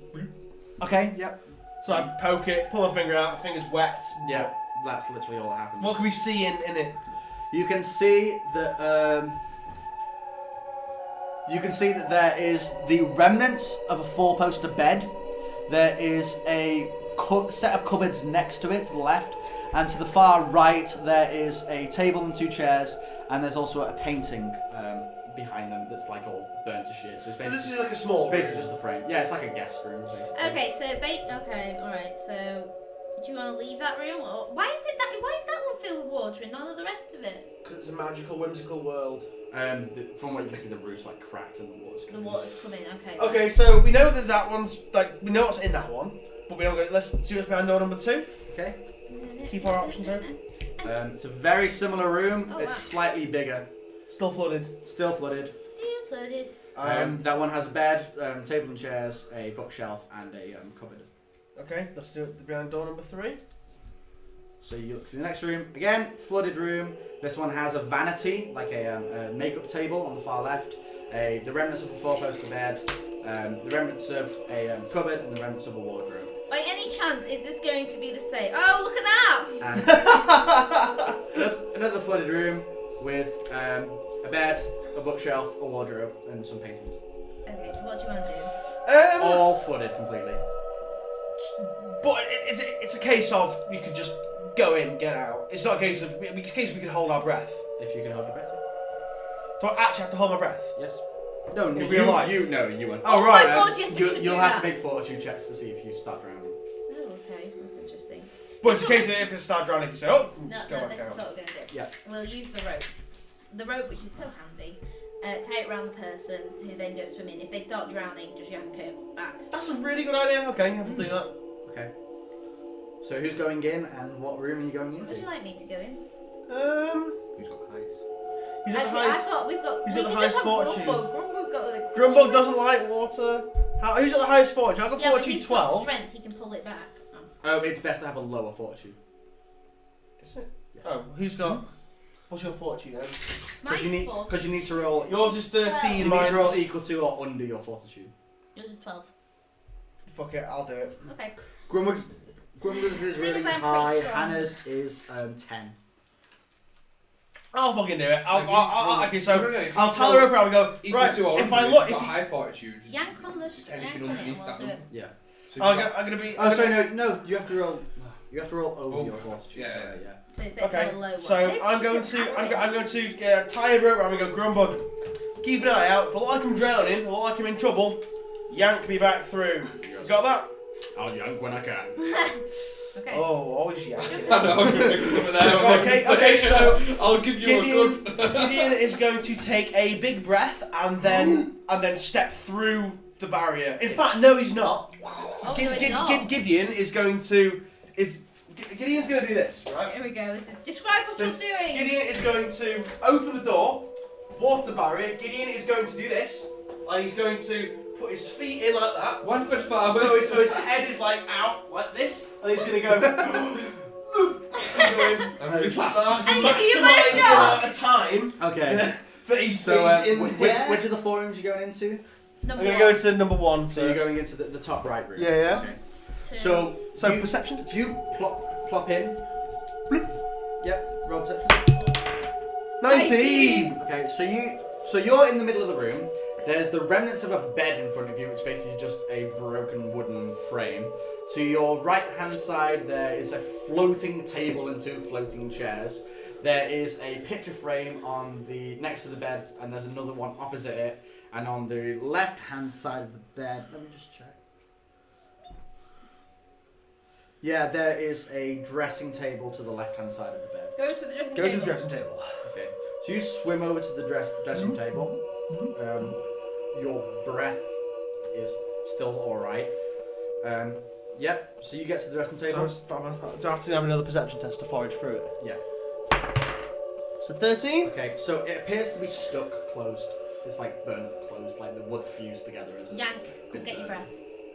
Okay, yep. So I poke it, pull my finger out, my finger's wet. Yeah, that's literally all that happens. What can we see in it? You can see that there is the remnants of a 4-poster bed. There is a set of cupboards next to it to the left, and to the far right there is a table and 2 chairs, and there's also a painting behind them that's like all burnt to shit. So it's basically, This is like a small. it's basically just the frame. Yeah, it's like a guest room basically. Okay, so okay, all right. So, do you want to leave that room, or why is that one filled with water and none of the rest of it? Because it's a magical, whimsical world. From what you can see, the roof's like cracked and the water's coming. The water's coming. Okay. Okay, so we know that one's like we know what's in that one, but we don't go. Let's see what's behind door number 2. Okay. Keep our options open. It's a very similar room. Oh, it's wow. slightly bigger. Still flooded. Still flooded. Still flooded. That one has a bed, table and chairs, a bookshelf, and a cupboard. Okay, let's do it behind door number 3. So you look through the next room. Again, flooded room. This one has a vanity, like a makeup table on the far left. The remnants of a 4-poster bed. The remnants of a cupboard, and the remnants of a wardrobe. By any chance, is this going to be the same? Oh, look at that! And another flooded room with a bed, a bookshelf, a wardrobe, and some paintings. Okay, what do you want to do? All flooded completely. But it's a case of you could just go in, get out. It's not a case of it's a case we can hold our breath. If you can hold your breath. Do I actually have to hold my breath? Yes. No, In real life? You won't. Oh, Oh right. my god, yes, we should You'll do have that. to make fortitude checks to see if you start drowning. Oh, okay, that's interesting. But it's a case of if it starts drowning, you say, oh, just go No, back this is out. what we're going to do. Yeah. We'll use the rope. The rope, which is so handy, tie it around the person who then goes swimming. If they start drowning, just yank it back. That's a really good idea. Okay, we'll do that. Okay. So who's going in, and what room are you going Would you into? like me to go in? Who's got the highest? Who's got the Actually, highest? we've got. who's we got the can highest just have fortune? Grumbug got the. Grumbug doesn't like water. Who's got the highest fortune? I've got Yeah, but fortune he's got 12. strength. He can pull it back. Oh. Oh, it's best to have a lower fortitude. Is it? Yes. Oh, who's got? What's your fortune then? My fortune. Because you need to roll. Yours is 13. You need to roll Mine's. equal to or under your fortitude. Yours is 12. Fuck it, I'll do it. Okay. Grumbug's is Seeing really as I'm pretty high. strong. Hannah's is 10. I'll fucking do it. Okay, so If I'll you tell her roll over. I'll go. equal Right. to or If I under, look, if if you've got you, high fortitude, Yank on the It's anything yank on it underneath and we'll that do it. number. Yeah. so I'm you've got- gonna be. Oh, sorry, no. You have to roll. You have to roll over Over. your fortitude. Yeah, Sorry, yeah. So it's better to have a low Okay, one. so Maybe I'm we going should to have it. I'm going to tie a rope around and go Grumbug. Keep an eye out. If I look like I'm drowning, or like I'm in trouble, yank me back through. You got that? I'll yank when I can. Okay. Oh, always yank. I know, I'm going to pick something there. Okay, so I'll give you a good. Gideon is going to take a big breath and then step through the barrier. In fact, no, he's not. Oh, no, it's not. Gideon is going to Gideon's going to do this, right? Here we go. This is describe what you're doing. Gideon is going to open the door, water barrier. Gideon is going to do this, and he's going to put his feet in like that. 1 foot forward. So his head is like out like this, and he's going to go. And this last To Hey, you maximise managed the to- amount of time Okay. that he's So, in which here. of the 4 rooms are you going into? I'm going to go to number 1 So you're going into the top right room. Yeah, yeah. Okay. Two. So you, perception? you plop in. Bloop. Yep. Roll perception. 19! Okay. So you're in the middle of the room. There's the remnants of a bed in front of you, which basically is just a broken wooden frame. To your right-hand side, there is a floating table and 2 floating chairs. There is a picture frame on the next to the bed, and there's another one opposite it. And on the left-hand side of the bed, let me just check. Yeah, there is a dressing table to the left-hand side of the bed. Go to the dressing Go table. to the dressing table. Okay. So you swim over to the dressing table. Your breath is still alright. Yep, so you get to the dressing table. Do I have to have another perception test to forage through it? Yeah. So 13? Okay, so it appears to be stuck closed. It's like burnt closed, like the wood's fused together as it's Yank, been get your burnt.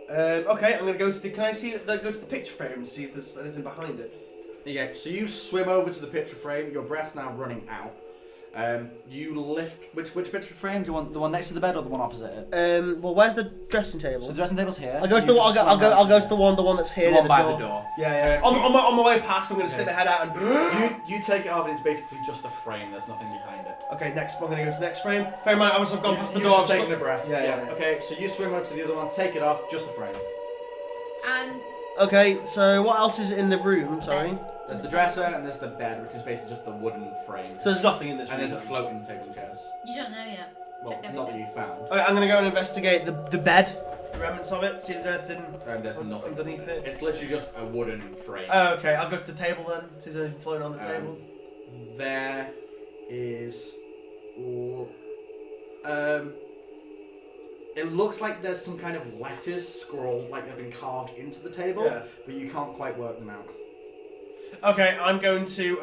breath. Okay, I'm going to go to the... Can I see... Go to the picture frame and see if there's anything behind it. Yeah, so you swim over to the picture frame, your breath's now running out. You lift... Which picture frame? Do you want the one next to the bed or the one opposite it? Well, where's the dressing table? So the dressing table's here. I'll go to the one. I'll go to the one that's here the near one the by door. the door. Yeah, yeah. On my way past, I'm going to stick my head out and. You take it off and it's basically just a frame. There's nothing behind it. Okay, next. I'm going to go to the next frame. Bear in mind, I've gone past the You're door. just taking a breath. Yeah. Okay, so you swim over to the other one, take it off, just a frame. And Okay, so what else is in the room? Sorry. Bed. There's the dresser and there's the bed, which is basically just the wooden frame. So there's nothing in this And room. there's a floating table and chairs. you don't know yet. Well, Check not that everything. you found. Okay, I'm going to go and investigate the bed, the remnants of it. See if there's anything And there's nothing underneath it. It's literally just a wooden frame. Oh, okay, I'll go to the table then. See if there's anything floating on the table. There is. It looks like there's some kind of letters scrawled, like they've been carved into the table, Yeah. but you can't quite work them out. Okay, I'm going to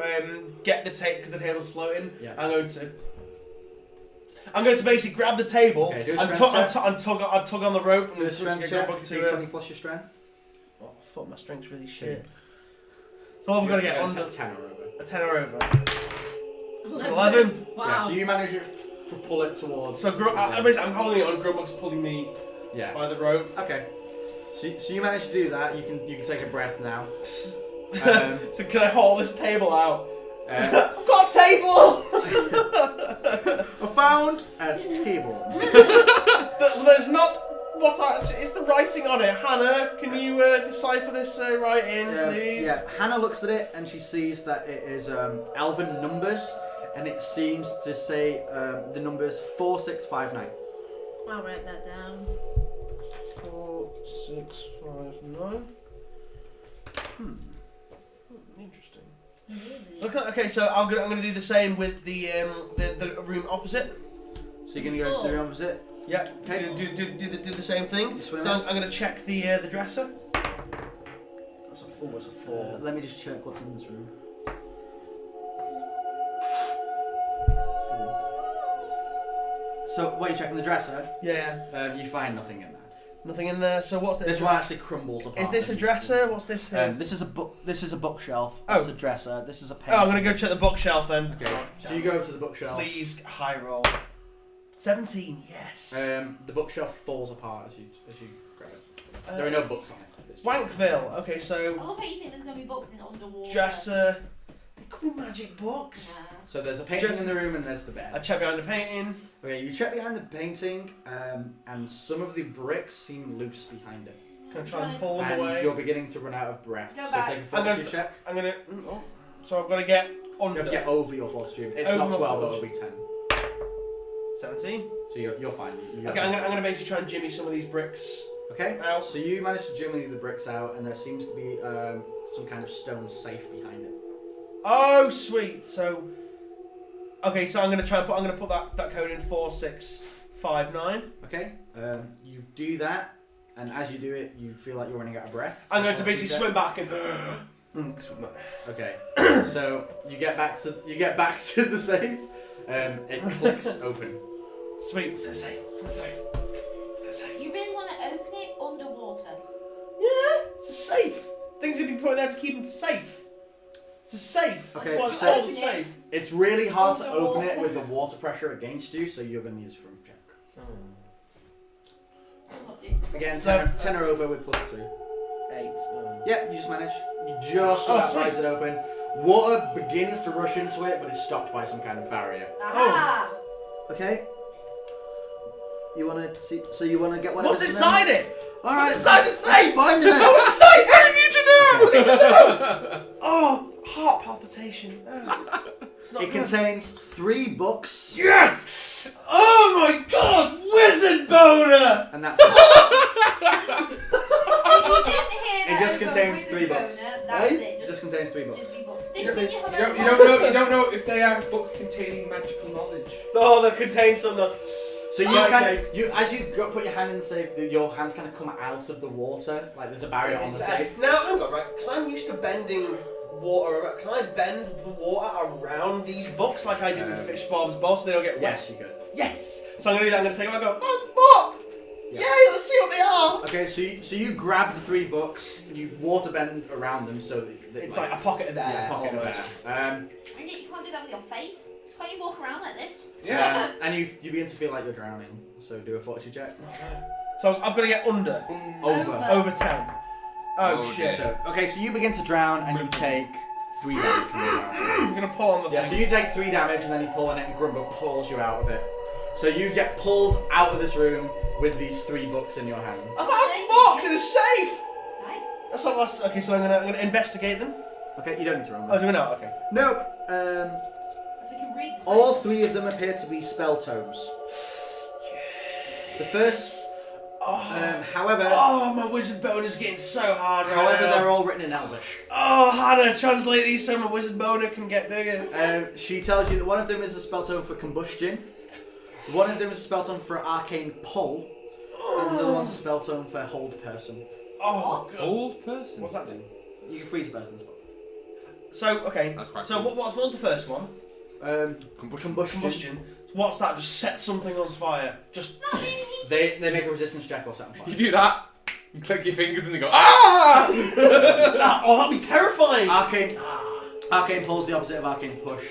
get the tape because the table's floating. Yeah. I'm going to basically grab the table Okay, do a and strength tug on the rope Do a and strength get check. back to D20 plus your strength. Oh, fuck, my strength's really shit. So I've got to get Yeah, under 10 or over. a 10 or over. It's 11. Wow. Yeah, so you manage to pull it towards. So I'm holding it on. Grumbuck's pulling me yeah. by the rope. Okay. So you manage to do that. You can take a breath now. So can I haul this table out? I've I've got a table. I found a table. But there's not what it's the writing on it. Hannah, can you decipher this writing, please? Yeah, Hannah looks at it and she sees that it is elven numbers, and it seems to say the numbers 4659. I'll write that down. 4, 6, 5, 9. Interesting. Okay, so I'm gonna do the same with the room opposite. So you're gonna go to the room opposite. Yeah. Okay. Do the same thing. You So swim I'm gonna check the dresser. That's a 4. That's a 4. Let me just check what's in this room. So, what are you checking the dresser? Yeah. You find nothing in there. Nothing in there. So what's this? This one actually crumbles apart. Is this a dresser? What's this here? This is a book. This is a bookshelf. Oh. That's a dresser. This is a painting. I'm gonna go check the bookshelf then. Okay. So you go to the bookshelf. Please, high roll. 17. Yes. The bookshelf falls apart as you grab it. There are no books on it. It's just- Wankville. Okay, I so love how you think there's going to be books in underwater. dresser. It could be magic books. Yeah. So there's a painting in the room and there's the I bed. check behind the painting. Okay, you check behind the painting, and some of the bricks seem loose behind it. Can I try and pull them And away? you're beginning to run out of breath. Go So back. take a I'm gonna fortitude check. I'm gonna. Oh, so I've got to get You under. have to get over your fortitude. It's Over not my 12, it'll be 10. 17. So you're fine. You Okay, I'm gonna basically try and jimmy some of these bricks. Okay. Out. So you manage to jimmy the bricks out, and there seems to be some kind of stone safe behind it. Oh, sweet. So, okay, so I'm gonna put that code in 4659. Okay. You do that, and as you do it, you feel like you're running out of breath. I'm So going to fortitude basically check. swim back and swim back. Okay. So you get back to the safe. It clicks open. Sweet. Is that safe? Is that safe? Is that safe? You really want to open it underwater? Yeah, it's safe. Things have been put there to keep them safe. It's a safe. Okay, That's why it's so- called a safe. It's really hard to Also open it water. with the water pressure against you, so you're going to need a strength check. Again, So- 10 or over with +2. 8. Yeah, you just manage. You just about sweet. prise it open. Water begins to rush into it, but is stopped by some kind of barrier. Aha! Okay. You want to see? So you want to get one? What's inside it? All What's inside the safe? Find it. Oh, it's safe! How did you know? What is it? Oh, heart palpitation. Oh, it's not It good. contains 3 books, Yes! Oh my god! Wizard boner! and that's it. It just contains 3 books. That's It it. just contains 3 books. Just 3 books. You Didn't you have a you don't know if they are books containing magical knowledge. Oh, they contain some. So you Oh, kind okay. of, as you go, put your hand in the safe, your hands kind of come out of the water, like there's a barrier on the safe. Now, hang on, right? Because I'm used to bending water around. Can I bend the water around these books like I did with Fish Bob's Boss so they don't get wet? Yes, you could. Yes! So I'm going to do that. I'm going to take them and go, "Found some books! Yeah. Yay, let's see what they are! Okay, so you grab the 3 books, and you water bend around them so that It's like a pocket of air. yeah, pocket of almost. air. And you can't do that with your face. Can't you walk around like this? Yeah. And you begin to feel like you're drowning. So do a fortitude check. So I've got to get under. Over. Over 10. Oh, shit. So, okay, so you begin to drown and you take 3 damage from the drowning. I'm going to pull on the Yeah, so thing. you take 3 damage and then you pull on it and Grumble pulls you out of it. So you get pulled out of this room with these 3 books in your hand. I found some books in a safe! Nice. That's not last. Okay, so I'm gonna investigate them. Okay, you don't need to roll. Oh, do we not? Okay. Nope. So we can read the All place. 3 of them appear to be spell tomes. The first, however, Oh, my wizard boner's getting so hard right however, now. they're all written in Elvish. Oh, Hannah, translate these so my wizard boner can get bigger. She tells you that one of them is a spell tome for combustion, one of them is a spell tome for arcane pull, and another one's a spell tome for hold person. Oh, God. Old person. What's that do? You can freeze a person as well. So, okay. That's quite So, cool. what was the first one? Combustion. Combustion. So what's that? Just set something on fire. Just. Not really. They make a resistance check or something. You do that, you click your fingers and they go, ah! Oh, that'd be terrifying! Arcane pull is the opposite of arcane push,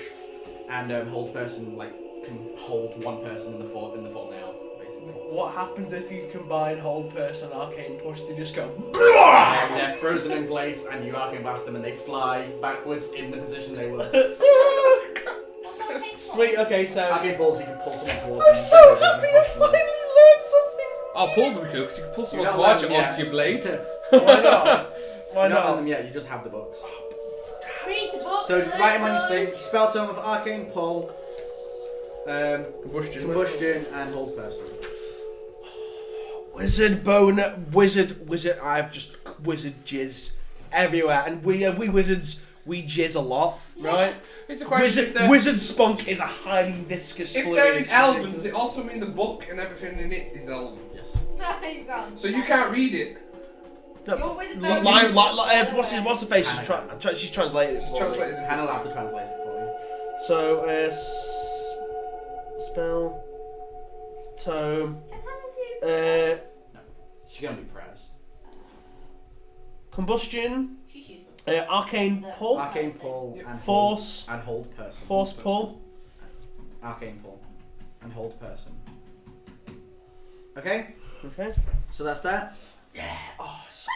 and hold person can hold one person in the fall now, basically. What happens if you combine hold person and arcane push? They just go. And they're frozen in place, and you arcane blast them, and they fly backwards in the position they were. What's that thing Sweet. Okay, so. Arcane pulls, you can pull someone towards I'm them, so they happy can I push them. finally learned something. Oh, pull would be cool because you can pull someone You're not towards you allowed- onto your blade. Why not? Why You're not on not? them yet, you just have the books. Read the book. So write them on your thing. Spell tome of arcane pull, Combustion. combustion, and hold person. Wizard boner, wizard. I've just wizard jizzed everywhere, and we wizards we jizz a lot, right? It's a question if Wizard spunk is a highly viscous if fluid. they're in It's Elven, ridiculous. does it also mean the book and everything in it is Elven? Yes. You can't. So you can't read it. No, You're wizard Line, boner. what's the face? She's translated it. It's for me. translated in Hannah will have to translate it for you. So, spell, tome, Can Hannah do She's gonna be prayers. combustion, She's useless. arcane pull, Arcane pull and force, hold, and hold person. force pull. Arcane pull and hold person. Okay, Okay. so that's that. Yeah. Oh, so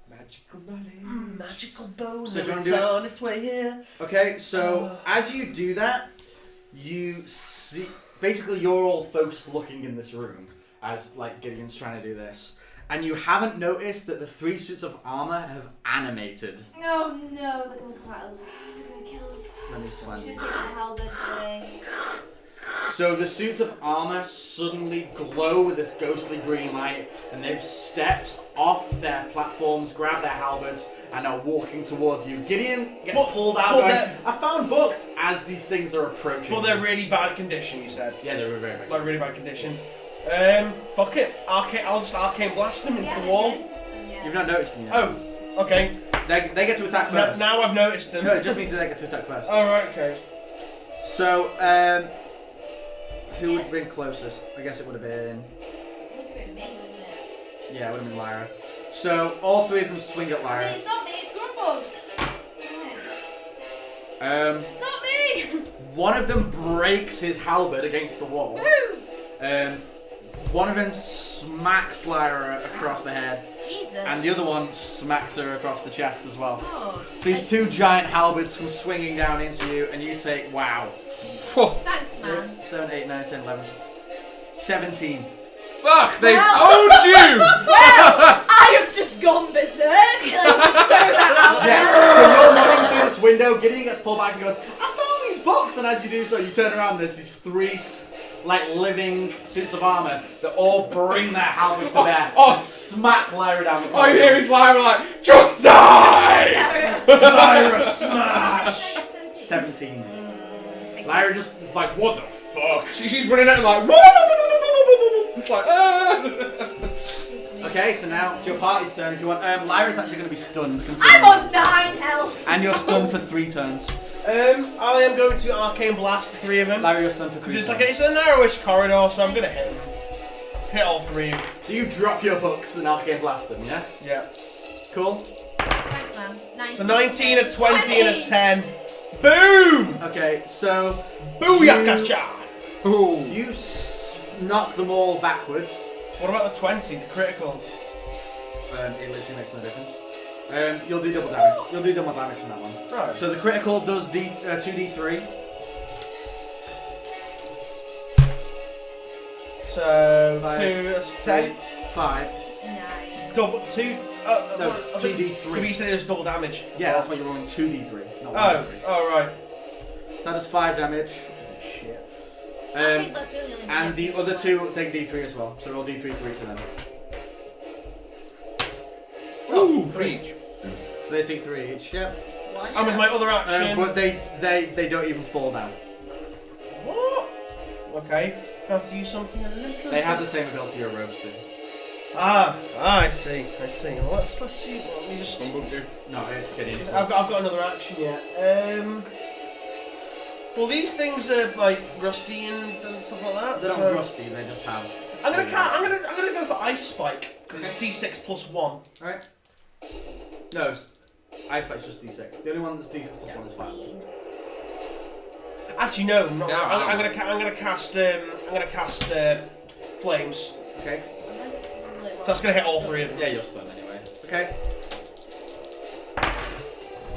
magical knowledge. magical bones. So do you wanna it's do it? on its way here. Okay, so as you do that, you see basically you're all focused looking in this room as Gideon's trying to do this, and you haven't noticed that the 3 suits of armor have animated. No, no, they're gonna come at us. They're gonna kill us. Let me just find Should it. take the halberds away. So the suits of armor suddenly glow with this ghostly green light, and they've stepped off their platforms, grabbed their halberds, and are walking towards you. Gideon gets pulled out. but Going, they're- I found books as these things are approaching. But they're really bad condition, you said. yeah, they're very big. Like really bad condition. Fuck it. I'll just arcane blast them into Yeah, the I wall. noticed them, yeah. You've not noticed them yet. Oh, okay. They get to attack first. Now I've noticed them. No, it just means that they get to attack first. Oh right, okay. So, who would have been closest? I guess it would have been. It would have been me, wouldn't it? Yeah, it would have been Lyra. So all 3 of them swing at I mean, Lyra. it's not me, it's Grumble. It's not me. One of them breaks his halberd against the wall. Woo! One of them smacks Lyra across the head. Jesus. And the other one smacks her across the chest as well. Oh. These two giant halberds come swinging down into you, and you take, wow. Thanks, man. 6, 7, 8, 9, 10, 11. 17. Fuck, they Well- owned you! Well, I have just gone berserk. Let's just throw that out Yeah, so there. you're looking through this window, Gideon gets pulled back and goes, I found these books! And as you do so, you turn around and there's these 3 like living suits of armour that all bring their halberds to bear and smack Lyra down the corridor. I hear his Lyra like, just die! Lyra smash! 17. Lyra just is like, what the fuck? She's running out like, it's like, Okay, so now it's your party's turn if you want. Lyra's actually going to be stunned. I'm on 9 health. And you're stunned for 3 turns. I am going to arcane blast 3 of them. Lyra, you're stunned for 3 Because turns. it's a narrowish corridor, so I'm gonna hit them. Hit all 3. So you drop your hooks and arcane blast them, yeah? Yeah. Cool. Thanks, man. 19. So 19, a 20, and a 10. Boom! Okay, so Booyakasha! ooh. you knock them all backwards. What about the 20, the critical? It literally makes no difference. You'll do double damage. You'll do double damage from that one. Right. So the critical does 2d3. So, 5, 2, that's 10. 5. 9. Double, 2. No, I think 2d3. you said it was double damage. Yeah, that's why you're rolling 2d3, not 1d3. Oh, right. So that does 5 damage. That's a bit shit. Okay, that's really only And the this other one. 2 take d3 as well. So roll d3 for each of them. Ooh, for each. So they take 3 each. Yeah. One. And with my other action. But they don't even fall down. What? Okay. I have to use something a little. They have the same ability your robes do. I see. Well, let's see. Let me just. No, it's kidding. I've got another action yet. Well, these things are like rusty and stuff like that. They're so not rusty. They just have. I'm gonna go for ice spike because it's d6 plus 1. Alright. No, Ice Spike's just d6. The only one that's d6 plus 1 is 5. Actually, no. I'm not. No, I'm gonna cast flames. Okay. So that's gonna hit all 3 of them. Yeah, you're stunned anyway. Okay.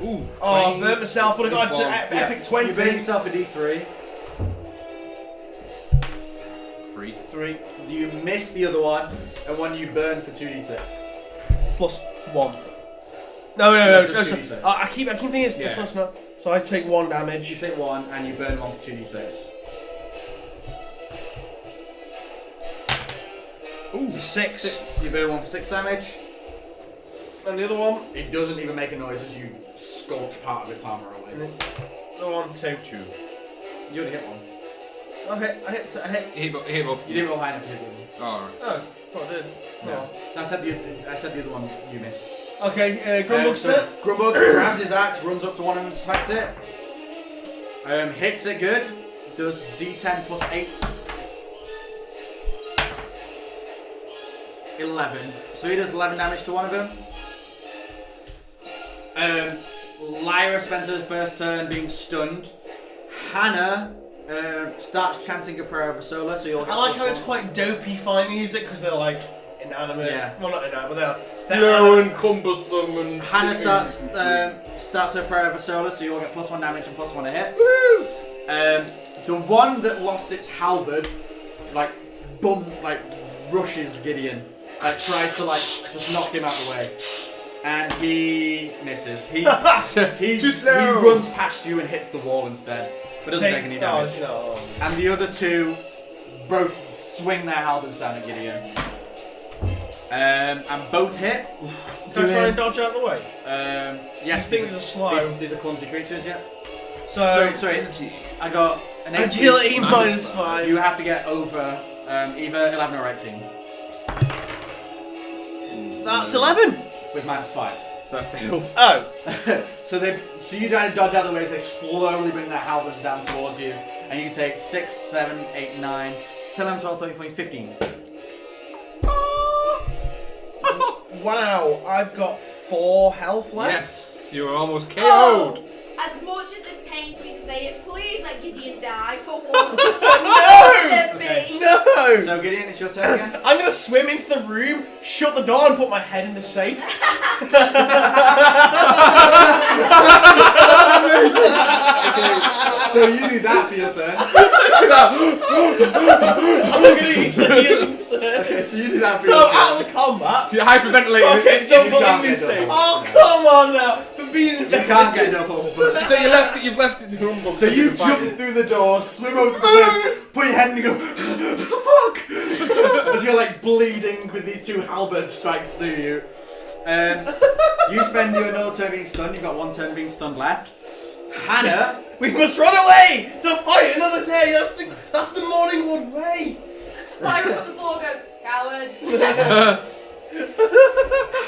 Ooh. Oh, 20. burnt myself, but I got Well, an epic 20. You burn yourself a d3. 3. You miss the other one, and one you burn for 2d6. Plus 1. No. just So, 2d6. I keep thinking it's plus Yeah. 1. It's not. So I take 1 damage. You take 1, and you burn 1 for 2d6. Ooh, 6. You burn 1 for 6 damage. And the other one. It doesn't even make a noise as you scorch part of its armor away. The one, 2. You only hit 1. I hit. Hit both. You didn't roll high enough to hit the other one. Oh, Oh, thought I did. No. I said the other one you missed. Okay, Grumbug's So turn. Grumbug grabs his axe, runs up to one of them, smacks it. Hits it good. Does d10 plus 8. 11. So he does 11 damage to one of them. Lyra spends her first turn being stunned. Hannah starts chanting a prayer over Solar, so you'll get I like how plus it's 1. quite dopey fight music because they're like inanimate. Yeah. Well, not inanimate, but they're slow and cumbersome and. Hannah starts her prayer over Solar, so you'll get plus 1 damage and plus 1 a hit. Woo! The one that lost its halberd, rushes Gideon. Tries to just knock him out of the way. And he misses. He Too slow. He runs past you and hits the wall instead. But doesn't take any damage. No. And the other 2 both swing their halberds down at Gideon. And both hit. Can I try and dodge out of the way? Yes, These things are slow. These are clumsy creatures, yeah. So, Sorry. I got an 18. agility minus -5. You have to get over either 11 or 18 That's 11. with -5. So that fails. Oh. So you try to dodge out of the way as they slowly bring their halberds down towards you, and you take 6, 7, 8, 9, 10, 11, 12, 13, 14, 15. Wow, I've got 4 health left. Yes, you were almost KO'd. Oh, as much as this say it. Please let Gideon die for once. No! Than me. No! So Gideon, it's your turn again. I'm gonna swim into the room, shut the door, and put my head in the safe. So you do that for your turn. I'm not gonna use the healing surge. Okay, so you do that for So your I'm out turn. of the combat. So you're hyperventilating. So I get double can't in get safe. double. Oh, come on now. For being You can't get double. So you've left it to Grumble. So you jump through the door, swim over to the bed, put your head in and you go, fuck! As you're like bleeding with these two halberd strikes through you. You spend your another turn being stunned, you've got one turn being stunned left. Hannah, We must run away to fight another day. That's the Morningwood way. Lyra from the floor goes, coward.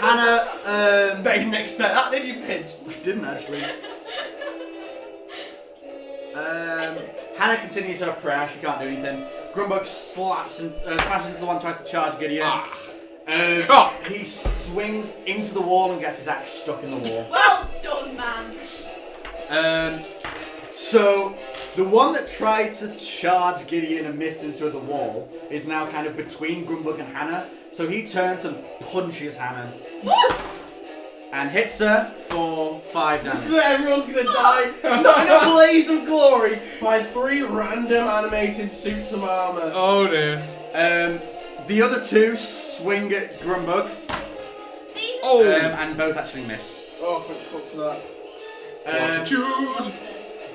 Hannah, Bet you didn't expect that, did you, Pidge? didn't actually. Hannah continues her prayer, she can't do anything. Grumbug slaps and smashes into the one, tries to charge Gideon. God. He swings into the wall and gets his axe stuck in the wall. Well done, man. So the one that tried to charge Gideon and missed into the wall is now kind of between Grumbug and Hannah. So he turns and punches Hannah and hits her for 5 This is damage. where everyone's gonna die. Not in a blaze of glory by 3 random animated suits of armor. Oh dear. The other 2 swing at Grumbug These are Oh. and both actually miss. Oh, thank fuck for that. Fortitude.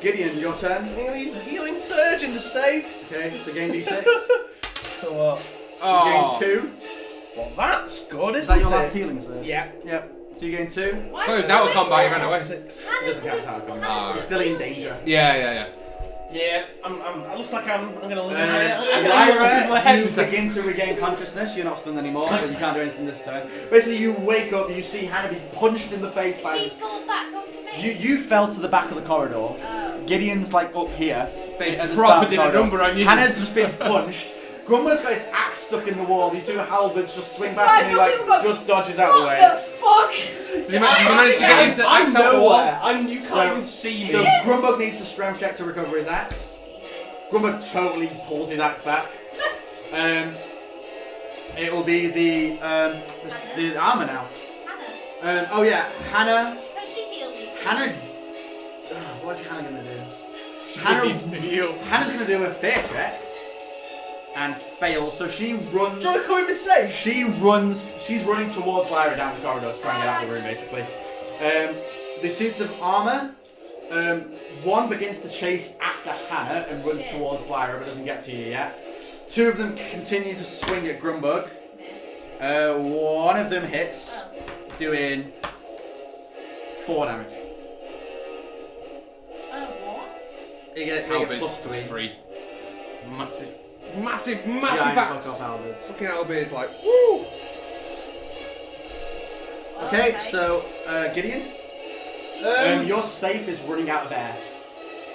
Gideon, your turn. I'm gonna use a healing surge in the safe. Okay, so gain D6. So what? Oh. You gain 2. Well, that's good, Is isn't that your it? last healing surge? Yeah. Yep. So you gain 2. Why So did it's out of you combat, you miss ran away. 6. Hannah Doesn't count as was- out of combat. Hannah You're still in was danger. Yeah. Yeah, it looks like I'm gonna live in my Lyra, head. you begin to regain consciousness. You're not stunned anymore, but you can't do anything this turn. Basically, you wake up, you see Hannah be punched in the face by. She fell back onto me. You fell to the back of the corridor. Oh. Gideon's like up here. They at the proper start of the did a corridor. number on you. Hannah's just been punched. Grumbler's got his axe stuck in the wall. These 2 halberds just swing Sorry, past and he but like people go, just dodges out of the What way. the fuck? Did you manage to get his axe out the wall? You can't even see me. So Grumbug needs a strength check to recover his axe. Grumbug totally pulls his axe back. It will be the armor now. Hannah, Oh yeah, Hannah. can she heal me? please? Hannah. What's Hannah gonna do? Hannah's gonna do a fear check and fail. So she runs. Do you want to come in the safe? She's running towards Lyra down the corridor to try and get out of the room, basically. The suits of armor. One begins to chase after Hannah and runs towards Lyra, but doesn't get to you yet. 2 of them continue to swing at Grumbug. Miss. One of them hits, Oh. doing 4 damage. What? You get plus 3. 3. Massive Giant axe. fuck off halberds. Fucking Albert's like, woo! Okay, so Gideon, your safe is running out of air.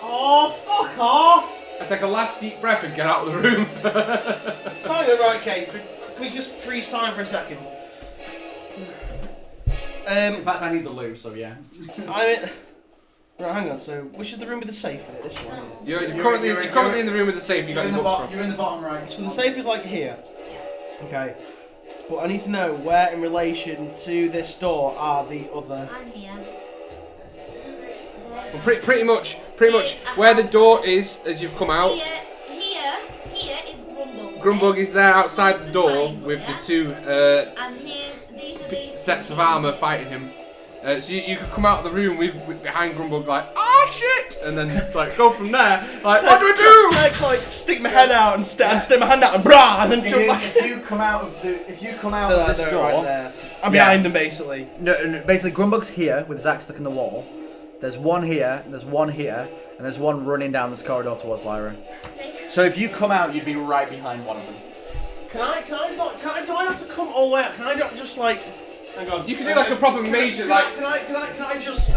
Oh, fuck off! I take a last deep breath and get out of the room. Simon, right, okay, can we just freeze time for a second? In fact, I need the loo, so yeah. I mean, right, hang on. So, which is the room with the safe in it? This one. Here. You're currently in the room with the safe. You got your books from. You're in the bottom right. So the safe is like here. Okay. But I need to know where, in relation to this door, are the other. I'm here. Well, pretty much where the door is as you've come out. Here is Grumbug. Grumbug is there outside Here's the door triangle, with yeah? the 2 And here's these sets of armour fighting him. So you could come out of the room with behind Grumbug like, ah shit, and then like go from there. Like, what do we do? I can like stick my head out and stick my hand out and brah, and then jump back. If you come out of this door, right there. I'm behind them basically. No, basically Grumbug's here with his axe stuck in the wall. There's one here, and there's one here, and there's one running down this corridor towards Lyra. So if you come out, you'd be right behind one of them. Do I have to come all the way up? Can I not just like? Hang on. You can do like a proper major like. Can I just?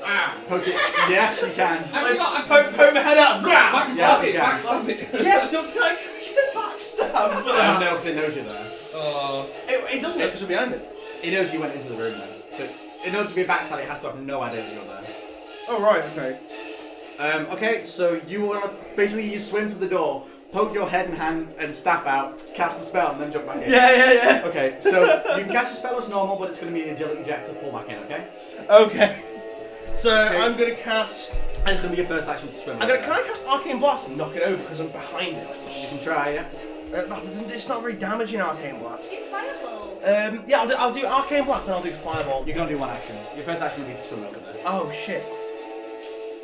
Ah. Poke it. Yes, you can. Have you got a Poke my head out. Brah. backstab it? Yeah, Backstab it. Yeah, but can I get backstab for that? No, because it knows you're there. It doesn't know because I'm behind it. It knows you went into the room then. So in order to be backstab, it has to have no idea that you're there. Oh right, okay. Okay, so you want to basically you swim to the door, poke your head and hand and staff out, cast the spell, and then jump back in. Yeah. Okay, so you can cast your spell as normal, but it's going to be an agility check to pull back in. Okay. Okay. So Okay. I'm gonna cast. And it's going to be your first action to swim. Can I cast Arcane Blast and knock it over because I'm behind it? You can try, yeah. It's not very damaging, Arcane Blast. Do fireball. Yeah, I'll do Arcane Blast, then I'll do Fireball. You're going to do one action. Your first action will be to swim over there. Oh shit.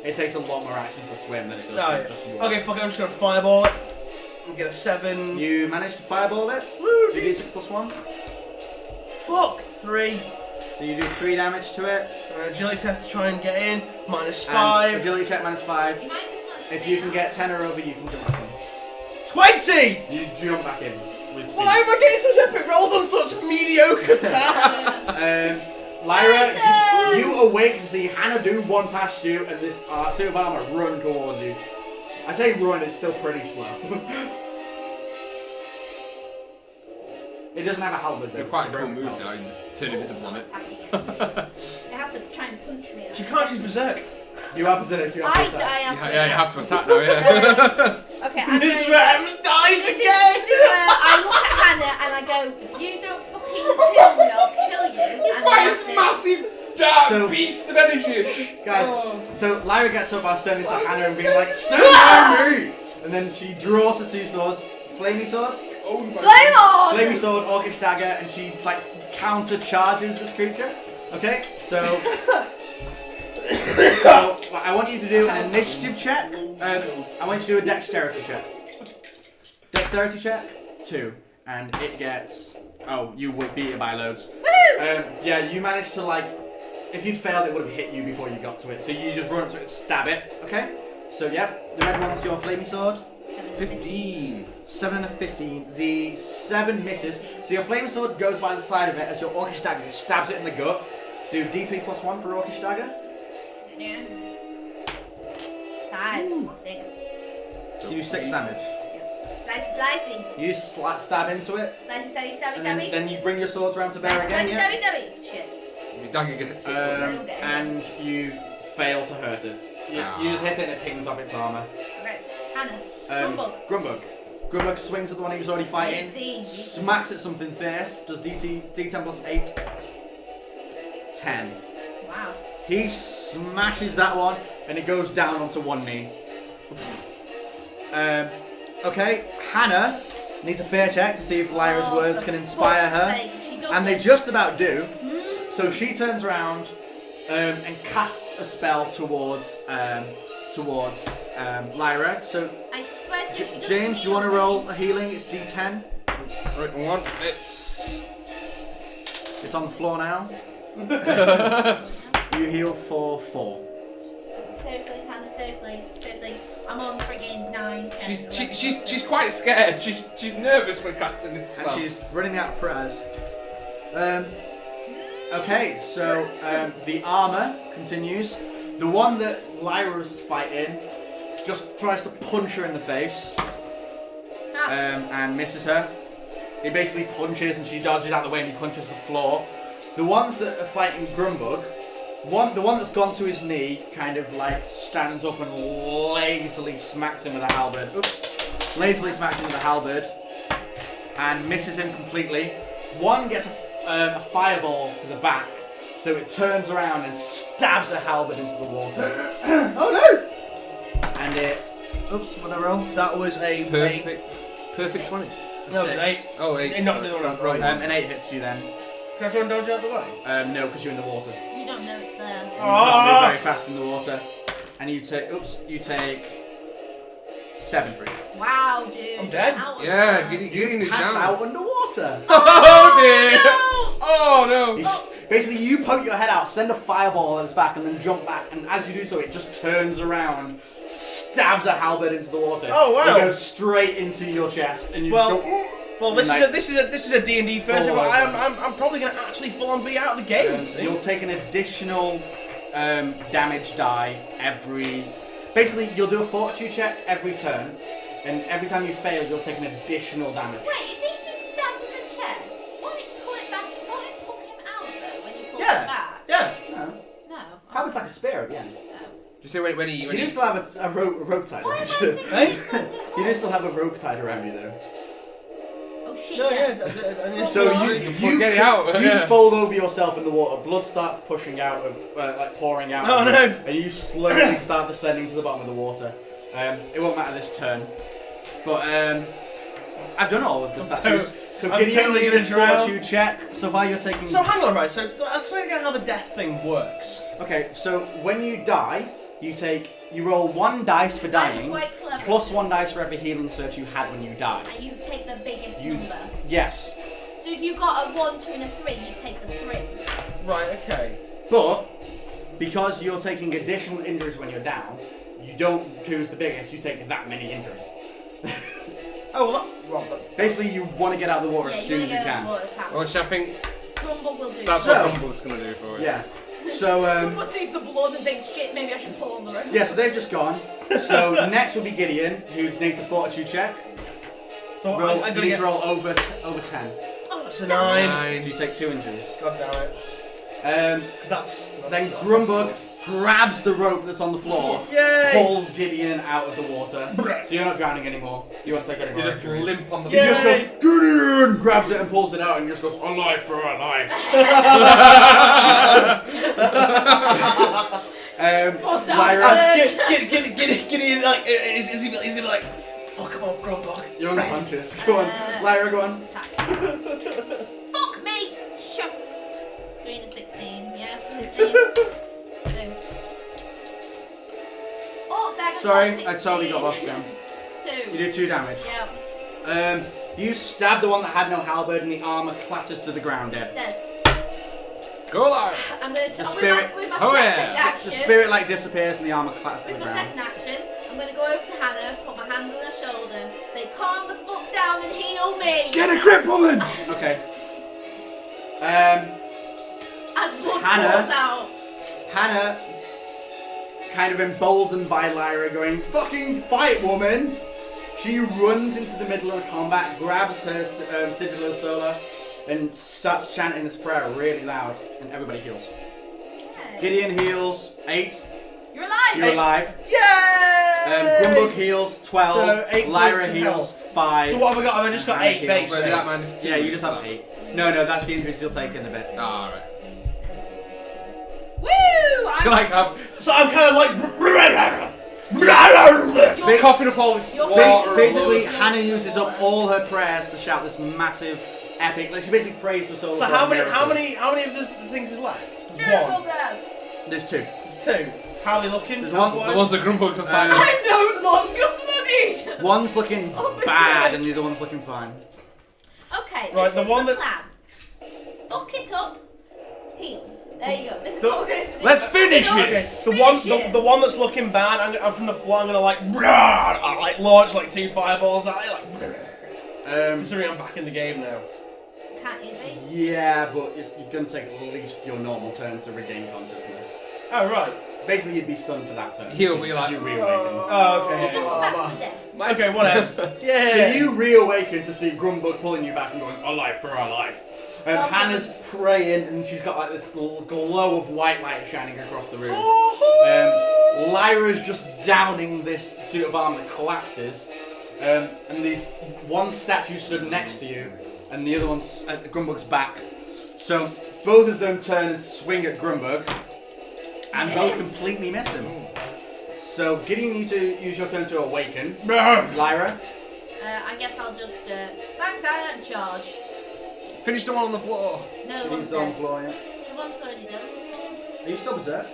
It takes a lot more actions to swim than it does Oh, to just walk. yeah. Okay, fuck it, I'm just gonna Fireball it. And get a 7. You managed to fireball it. Woo, 2d6 plus 1. Fuck, 3. So you do 3 damage to it. Agility test to try and get in. -5. And agility check -5. You might just want to If stay you can out. get 10 or over, you can jump back in. 20! You jump back in with speed. Why am I getting such epic rolls on such mediocre tasks? Lyra, Better! you awake to see Hannah do one past you and this suit of armor run towards you. I say run, it's still pretty slow. It doesn't have a halberd though. You're quite a It's cool move itself. now, you just turn invisible on it. Attacking it. It has to try and punch me. She can't, she's berserk. You are berserk, you have to I attack. have to Yeah, you have to attack now, yeah. Okay, I'm Miss going. Rams dies again! This is where I look at Hannah and I go, if you don't fucking kill me, I'll kill you. And Fight that's this it. massive dark So- beast of energy! Guys, Oh. so Lyra gets up by turning to Hannah and being like, stand by me! And then she draws her 2 swords, flamey sword, Owned by- Flame on! flamey sword, orcish dagger, and she like counter charges this creature. Okay, so what I want you to do an initiative check. I want you to do a dexterity check. Dexterity check 2, and it gets. Oh, you would beat it by loads. Woohoo! Yeah, you managed to like. If you'd failed, it would have hit you before you got to it. So you just run up to it and stab it. Okay. So yep, the red one's your flamey sword. 15. 7 and a 15. The 7 misses. So your flame sword goes by the side of it as your orcish dagger stabs it in the gut. Do D3 plus 1 for orcish dagger. Yeah. 5, 6. So you do 6 damage. Slicey. You stab into it, Slicey, stabby, stabby, and stabby. then you bring your swords around to bear Slicey, again, yeah? stabby, stabby. Shit. Your dagger gets hit. And you fail to hurt it. You just hit it and it pings off its armor. Right. Hannah. Grumbug. Grumbug swings at the one he was already fighting, 18. smacks at something fierce, does D10 plus 8, 10. Wow. He smashes that one and it goes down onto one knee. Okay, Hannah needs a fair check to see if Lyra's words can inspire her. And they just about do. So she turns around and casts a spell towards Lyra. So I swear to you, James, do you want to roll a healing? It's D10. Right, one. It's. It's on the floor now. You heal for 4. Seriously, Hannah, seriously. I'm on friggin' 9. 10, She's quite scared. She's nervous when casting this And spell. she's running out of prayers. Okay, so the armor continues. The one that Lyra's fighting just tries to punch her in the face and misses her. He basically punches and she dodges out of the way and he punches the floor. The ones that are fighting Grumbug, the one that's gone to his knee kind of like stands up and lazily smacks him with a halberd. Oops. Lazily smacks him with a halberd and misses him completely. One gets a fireball to the back, so it turns around and stabs a halberd into the water. Oh no! And it. Oops, what did I roll? That was a Perfect 20. No, it was 8. Oh, 8. Not the one right. An 8 hits you then. Can I try and dodge out the way? No, because you're in the water. You don't know it's there. You can't move very fast in the water. And you take. Oops, you take 7 for it. Wow, dude. I'm dead. Out of Yeah, there. Gideon is Pass down. out underwater. Oh dear! Oh no! Basically, you poke your head out, send a fireball at its back, and then jump back. And as you do so, it just turns around, stabs a halberd into the water. Oh, wow. It goes straight into your chest, and you Well, just go. Well, this is a D&D first. Full But over. I'm probably gonna actually full on be out of the game. You'll take an additional damage die every. Basically, you'll do a fortitude check every turn, and every time you fail, you'll take an additional damage. Wait, if he's been stabbed in the chest, won't it pull it back? Won't it pull him out though when you pull Yeah. it back? Yeah. No. No. Halberd's like a spear at the end. Oh. You say when he You do still have a rope tied Why around am I you. thinking You do still have a rope tied around you though. Oh shit, No, yeah. yeah. So you get it out. You Yeah. fold over yourself in the water. Blood starts pushing out, of, like pouring out. Oh, of you, no. And you slowly start descending to the bottom of the water. It won't matter this turn, but I've done all of the statues. So I'm Gideon, totally you gonna need a drown. fortitude check. So far you're taking. So hang on, right? So explain again how the death thing works. Okay, so when you die, you roll 1 dice for I'm dying, quite clever. plus 1 dice for every healing surge you had when you died. And you take the biggest You- number. Yes, So if you got a 1, 2, and a 3, you take the 3. Right. Okay. but because you're taking additional injuries when you're down, you don't choose the biggest. You take that many injuries. Oh well. Basically, you want to get out of the water Yeah, as soon as you can. Which I think Grumble will do. that's So- what Grumble's gonna do for you. Yeah. So Grumble sees the blood and thinks, shit, maybe I should pull on the rope. yeah, so they've just gone. So next will be Gideon, who needs a fortitude check. So Roll, I you gotta need get. to roll over 10. Oh, That's a 9. So you take 2 injuries. God damn it. 'Cause That's then that's Grumbug good. grabs the rope that's on the floor, Yay! pulls Gideon out of the water. So you're not drowning anymore. You want to take any You more just injuries. limp on the He just goes, Yay! Gideon! Grabs it and pulls it out and just goes, alive for a life. For some Lyra, reason. Get in, like, he's gonna like, fuck him up, Grumbug. you're unconscious. Go on. Lyra, go on. Attack. Fuck me! Shut. 3 and a 16. Yeah, 16. 2. Oh, dagger. Sorry, I totally got lost then. 2. You do 2 damage. Yeah. You stab the one that had no halberd and the armor clatters to the ground dead. Dead. Go live. I'm going The to. spirit- With my Oh, yeah. second action. The spirit like disappears and the armor clatters to the With my ground. second action, I'm going to go over to Hannah, put my hand on her shoulder, say, calm the fuck down and heal me. Get a grip, woman. Okay. As blood Hannah. pours out. Hannah, kind of emboldened by Lyra going, fucking fight, woman! She runs into the middle of the combat, grabs her sigil of solar, and starts chanting this prayer really loud, and everybody heals. Okay. Gideon heals 8. You're alive. You're alive. Yay! Grumbug heals 12. So, 8 Lyra points of heals health. 5. So what have I got? Have I just got 8 base Wait, that hits? minus 2. Yeah, you just have 8. No, that's the injuries you'll take in a bit. Ah, alright. Woo! So like I'm So I'm kind of like. You're coughing up all this You're water. Basically, Hannah uses up all her prayers to shout this massive, epic. Like she basically prays for soul. So how many of this things is left? There's miracle one. death. There's 2. There's 2. How are they looking? There's one- The ones that Grumbug's are fine. I'm no longer bloodied. One's looking Oh, bad berserk. and the other one's looking fine. Okay, Right, this the is one the that's- plan. Fuck it up. Heal. There you go. This is So- what we're going to do. Let's finish No, it. Okay, finish it. the one that's looking bad, I'm from the floor, I'm gonna like, I like launch like 2 fireballs at it, like, considering I'm back in the game now. Can't you see? Yeah, but you're gonna take at least your normal turn to regain consciousness. Oh, right. Basically, you'd be stunned for that turn. He'll be like, You reawaken. Oh, You okay. just come back from the dead. Okay, what else? Yeah. So you reawaken to see Grumbug pulling you back and going, alive for our life. And Lovely. Hannah's praying and she's got like this glow of white light shining across the room. Lyra's just downing this suit of armor that collapses. And these one statue stood next to you and the other one's at Grumbug's back. So both of them turn and swing at Grumbug and both Yes. completely miss him. So Gideon, you need to use your turn to awaken. Lyra, I guess I'll just thank that and charge. finish the one on the floor. No, the Gideon's one's still on the dead. floor, yeah. The one's already dead. Are you still berserk?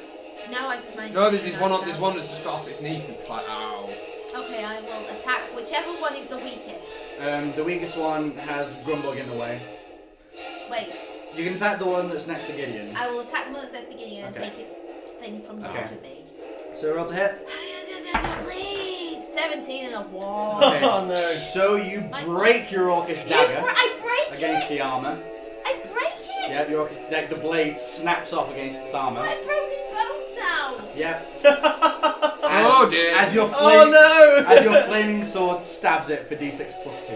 No, I just managed No, to there's do one. that There's now. one that's just got off its knee. And it's like, ow. Okay, I will attack whichever one is the weakest. The weakest one has Grumbug in the way. Wait, You can attack the one that's next to Gideon. I will attack the one that's next to Gideon and Okay. take his thing from Okay. you to me. So roll to hit. Please! 17 and a 1. Okay. Oh, no. So you break your orcish dagger I break against it! the armor. I break it! Yep, your orcish, the blade snaps off against its armor. I've broken both now! Yep. Oh dear. As your Oh, no! as your flaming sword stabs it for d6 plus 2.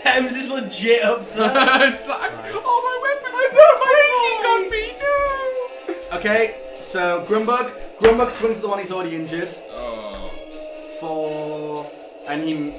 Thames is legit upset. It's like, oh my weapons! I put my gun, Peter. Okay, so Grumbug, Grumbug swings at the one he's already injured. Oh. And he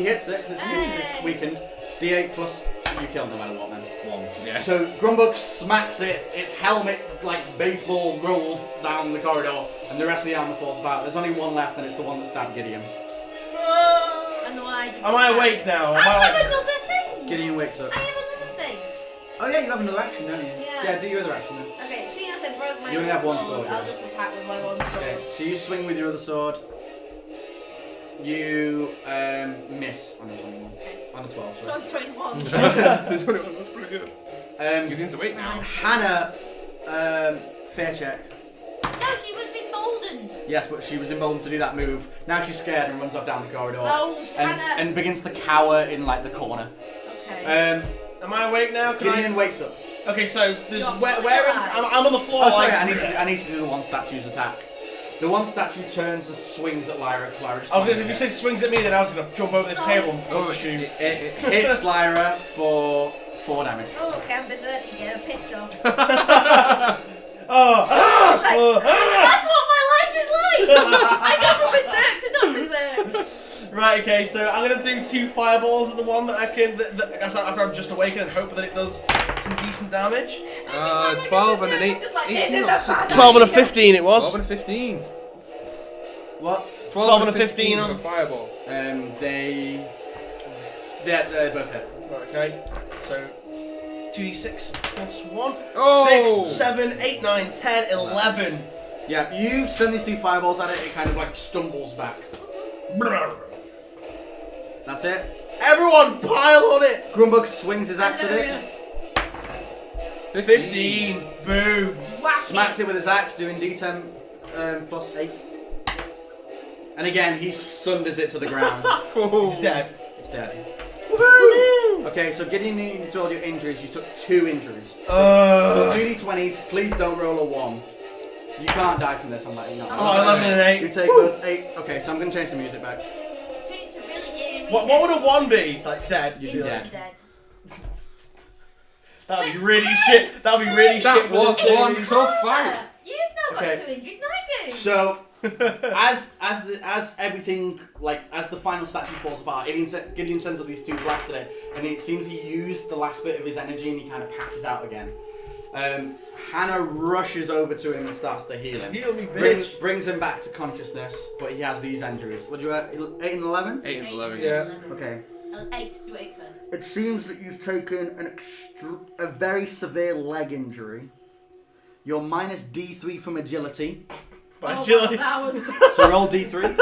hits it, because it's weakened. D8 plus, you kill him no matter what, man. 1. Yeah. So Grumbug smacks it, its helmet, like baseball, rolls down the corridor, and the rest of the armor falls apart. There's only one left, and it's the one that stabbed Gideon. And the one I just. Am I awake now? I have another thing. Gideon wakes up. I have another thing. Oh yeah, you have another action, don't you? Yeah. Do your other action then. Okay, seeing as I broke my You only other have one sword, sword, I'll yeah. just attack with my one sword. Okay, so you swing with your other sword. You miss on a 21. On a 12, So sorry. I'm 21. This one was pretty good. Gideon's awake now. Hannah, fair check. No, she was emboldened. Yes, but she was emboldened to do that move. Now she's scared and runs off down the corridor. Oh, Hannah. And begins to cower in like the corner. Okay. Am I awake now? Gideon wakes up. Okay, so there's You're where I'm on the floor. Oh, sorry, like, I need to do the one statue's attack. The one statue turns and swings at Lyra because Lyra just. I was gonna say, if you said swings at me, then I was gonna jump over this table and push you. It hits Lyra for 4 damage. Oh, okay, I'm berserk again. I'm pissed off. That's what my life is like! I go from berserk to not berserk. Right, okay, so I'm gonna do 2 fireballs at the one that I can. After I'm just awakened and hope that it does some decent damage. 12 and an 8. Just like, 18 this or is a 16. 12 and a 15 it was. 12 and a 15. What? 12 and a 15 on the fireball. They're both hit. Okay, so 2d6 plus 1. Oh! 6, 7, 8, 9, 10, 11. Yeah, you send these 2 fireballs at it, it kind of like stumbles back. That's it. Everyone pile on it! Grumbug swings his axe at it, 15. Boom. smacks it with his axe, doing D10 plus 8. And again, he sunders it to the ground. It's dead. It's dead. Woohoo! Okay, so Gideon, you need to roll your injuries. You took 2 injuries. So 2d20s, please don't roll a 1. You can't die from this, I'm letting you know. Oh, 11 and 8. You take both 8. Okay, so I'm going to change the music back. Change to really eerie. What would a 1 be? It's like dead. You're Dead. dead. That'd be really shit. That'd be really That shit for was the one series. tough fight. You've now got Okay. 2 injuries and I do. So, as everything, like, as the final statue falls apart, Gideon sends up these 2 blasts at it, and it seems he used the last bit of his energy and he kind of passes out again. Hannah rushes over to him and starts to heal him. Heal me, bitch. Brings him back to consciousness, but he has these injuries. What do you have? 8 and 11? 8 and 11. Yeah. Okay. 8. You 8 first. It seems that you've taken a very severe leg injury. You're minus D3 from agility. By Oh, agility. that was. So roll D3.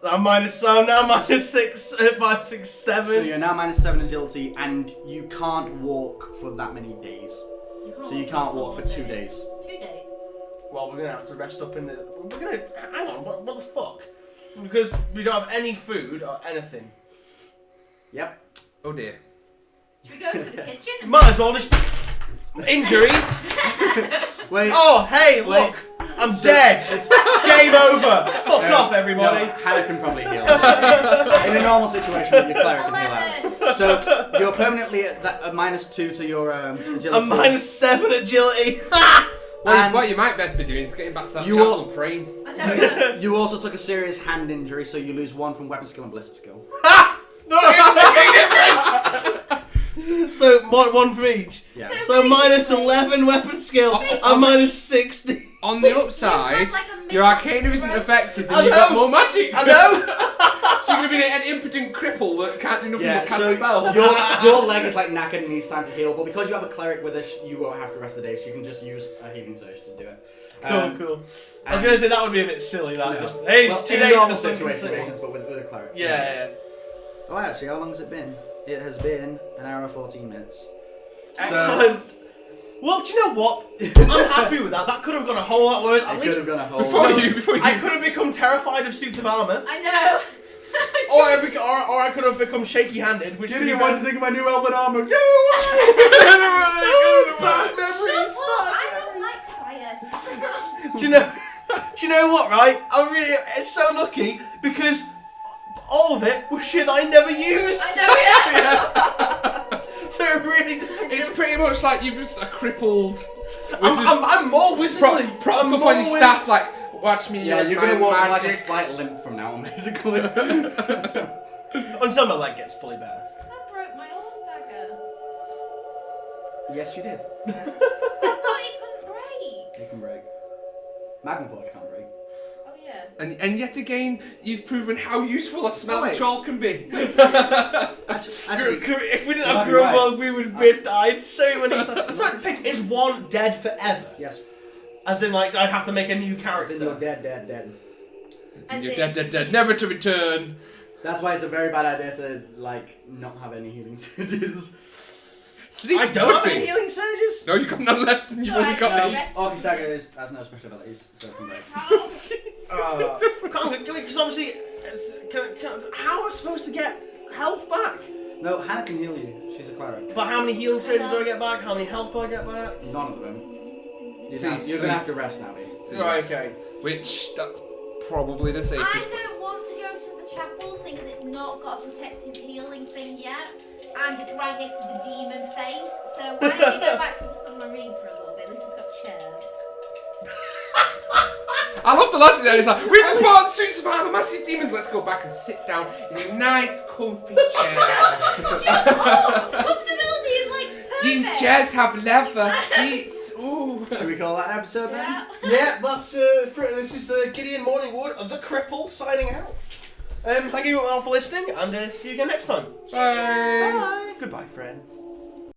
I'm now minus 6, 5, 6, 7. So you're now minus 7 agility, and you can't walk for that many days. So you can't walk for 2 days. 2 days. Well, we're gonna have to rest up in the. We're gonna. Hang on, what the fuck? Because we don't have any food or anything. Yep. Oh dear. Should we go to the kitchen? And Might as well just. Injuries? Wait. Oh, hey, look! I'm dead! Game over! Fuck off, everybody! No, Hannah can probably heal. In a normal situation, your cleric can heal 11. out. So you're permanently at that minus 2 to your agility. I'm minus 7 agility! What you might best be doing is getting back to that You chapel will- and praying. No. You also took a serious hand injury, so you lose 1 from weapon skill and ballistic skill. Not even making a difference! So, one for each. Yeah. So, minus 11 weapon skill. I'm minus 60. On the upside, You've had, like, a your mini arcana isn't stroke. affected I and you've got know. more magic. I know! So you're going to be an impotent cripple that can't do nothing Yeah, but cast so spells. your leg is like knackered and needs time to heal, but because you have a cleric with us, you won't have to rest the day, so you can just use a healing surge to do it. Cool. I was going to say that would be a bit silly, that. No. Just, hey, it's Well, 2 in days in normal the sunken city. situations, but with a cleric. Yeah. Oh, actually, how long has it been? It has been an hour and 14 minutes. Excellent. Well, do you know what? I'm happy with that. That could have gone a whole lot worse. At It least could have gone a whole Before lot. you. I could have become terrified of suits of armor, I know. or I could have become shaky-handed, which to be Gideon, fair- what do you think of my new elven armor? Bad Shut memories. up! I don't like Tobias. Do you know what? Right? It's so lucky because all of it was shit that I never used. I know. So it really doesn't. It's pretty much like you've just a crippled I'm more wizardly. Propped up on your staff, like, watch me Yeah, use you're my gonna walk with like a magic. slight limp from now on, basically. Until my leg gets fully better. I broke my old dagger. Yes, you did. I thought it couldn't break. It can break. Magma Forge can't break. Oh yeah. And yet again, you've proven how useful a smell wait. troll can be. Actually, If we didn't you have might be Grumble, right. we would have been died so many times. So, is one dead forever? yes. As in, like, I'd have to make a new As in character. you're dead. As You're in- dead, never to return. That's why it's a very bad idea to, like, not have any healing surges. Sleep I don't have puffy. any healing surges. No, you've got none left, and you've only Alright, got no. me. Orc's dagger has no special abilities, so it can break. Because obviously, how am I supposed to get health back? No, Hannah can heal you. She's a cleric. But how many healing surges do I get back? How many health do I get back? None of them. Please, You're gonna have to rest now, basically. Right, okay. Which, that's probably the I safest. don't want to go to the chapel seeing as it's not got a protective healing thing yet. And it's right next to the demon face. So why don't we go back to the submarine for a little bit? This has got chairs. I love the logic there. It's like, we just put on suits of armor, massive demons. Let's go back and sit down in a nice, comfy chair. Shut up! Comfortability is like perfect. These chairs have leather seats. Ooh. Should we call that an episode then? Yeah. Yeah, that's this is Gideon Morningwood of the Cripple signing out. Thank you all for listening, and see you again next time. Bye. Bye. Goodbye, friends.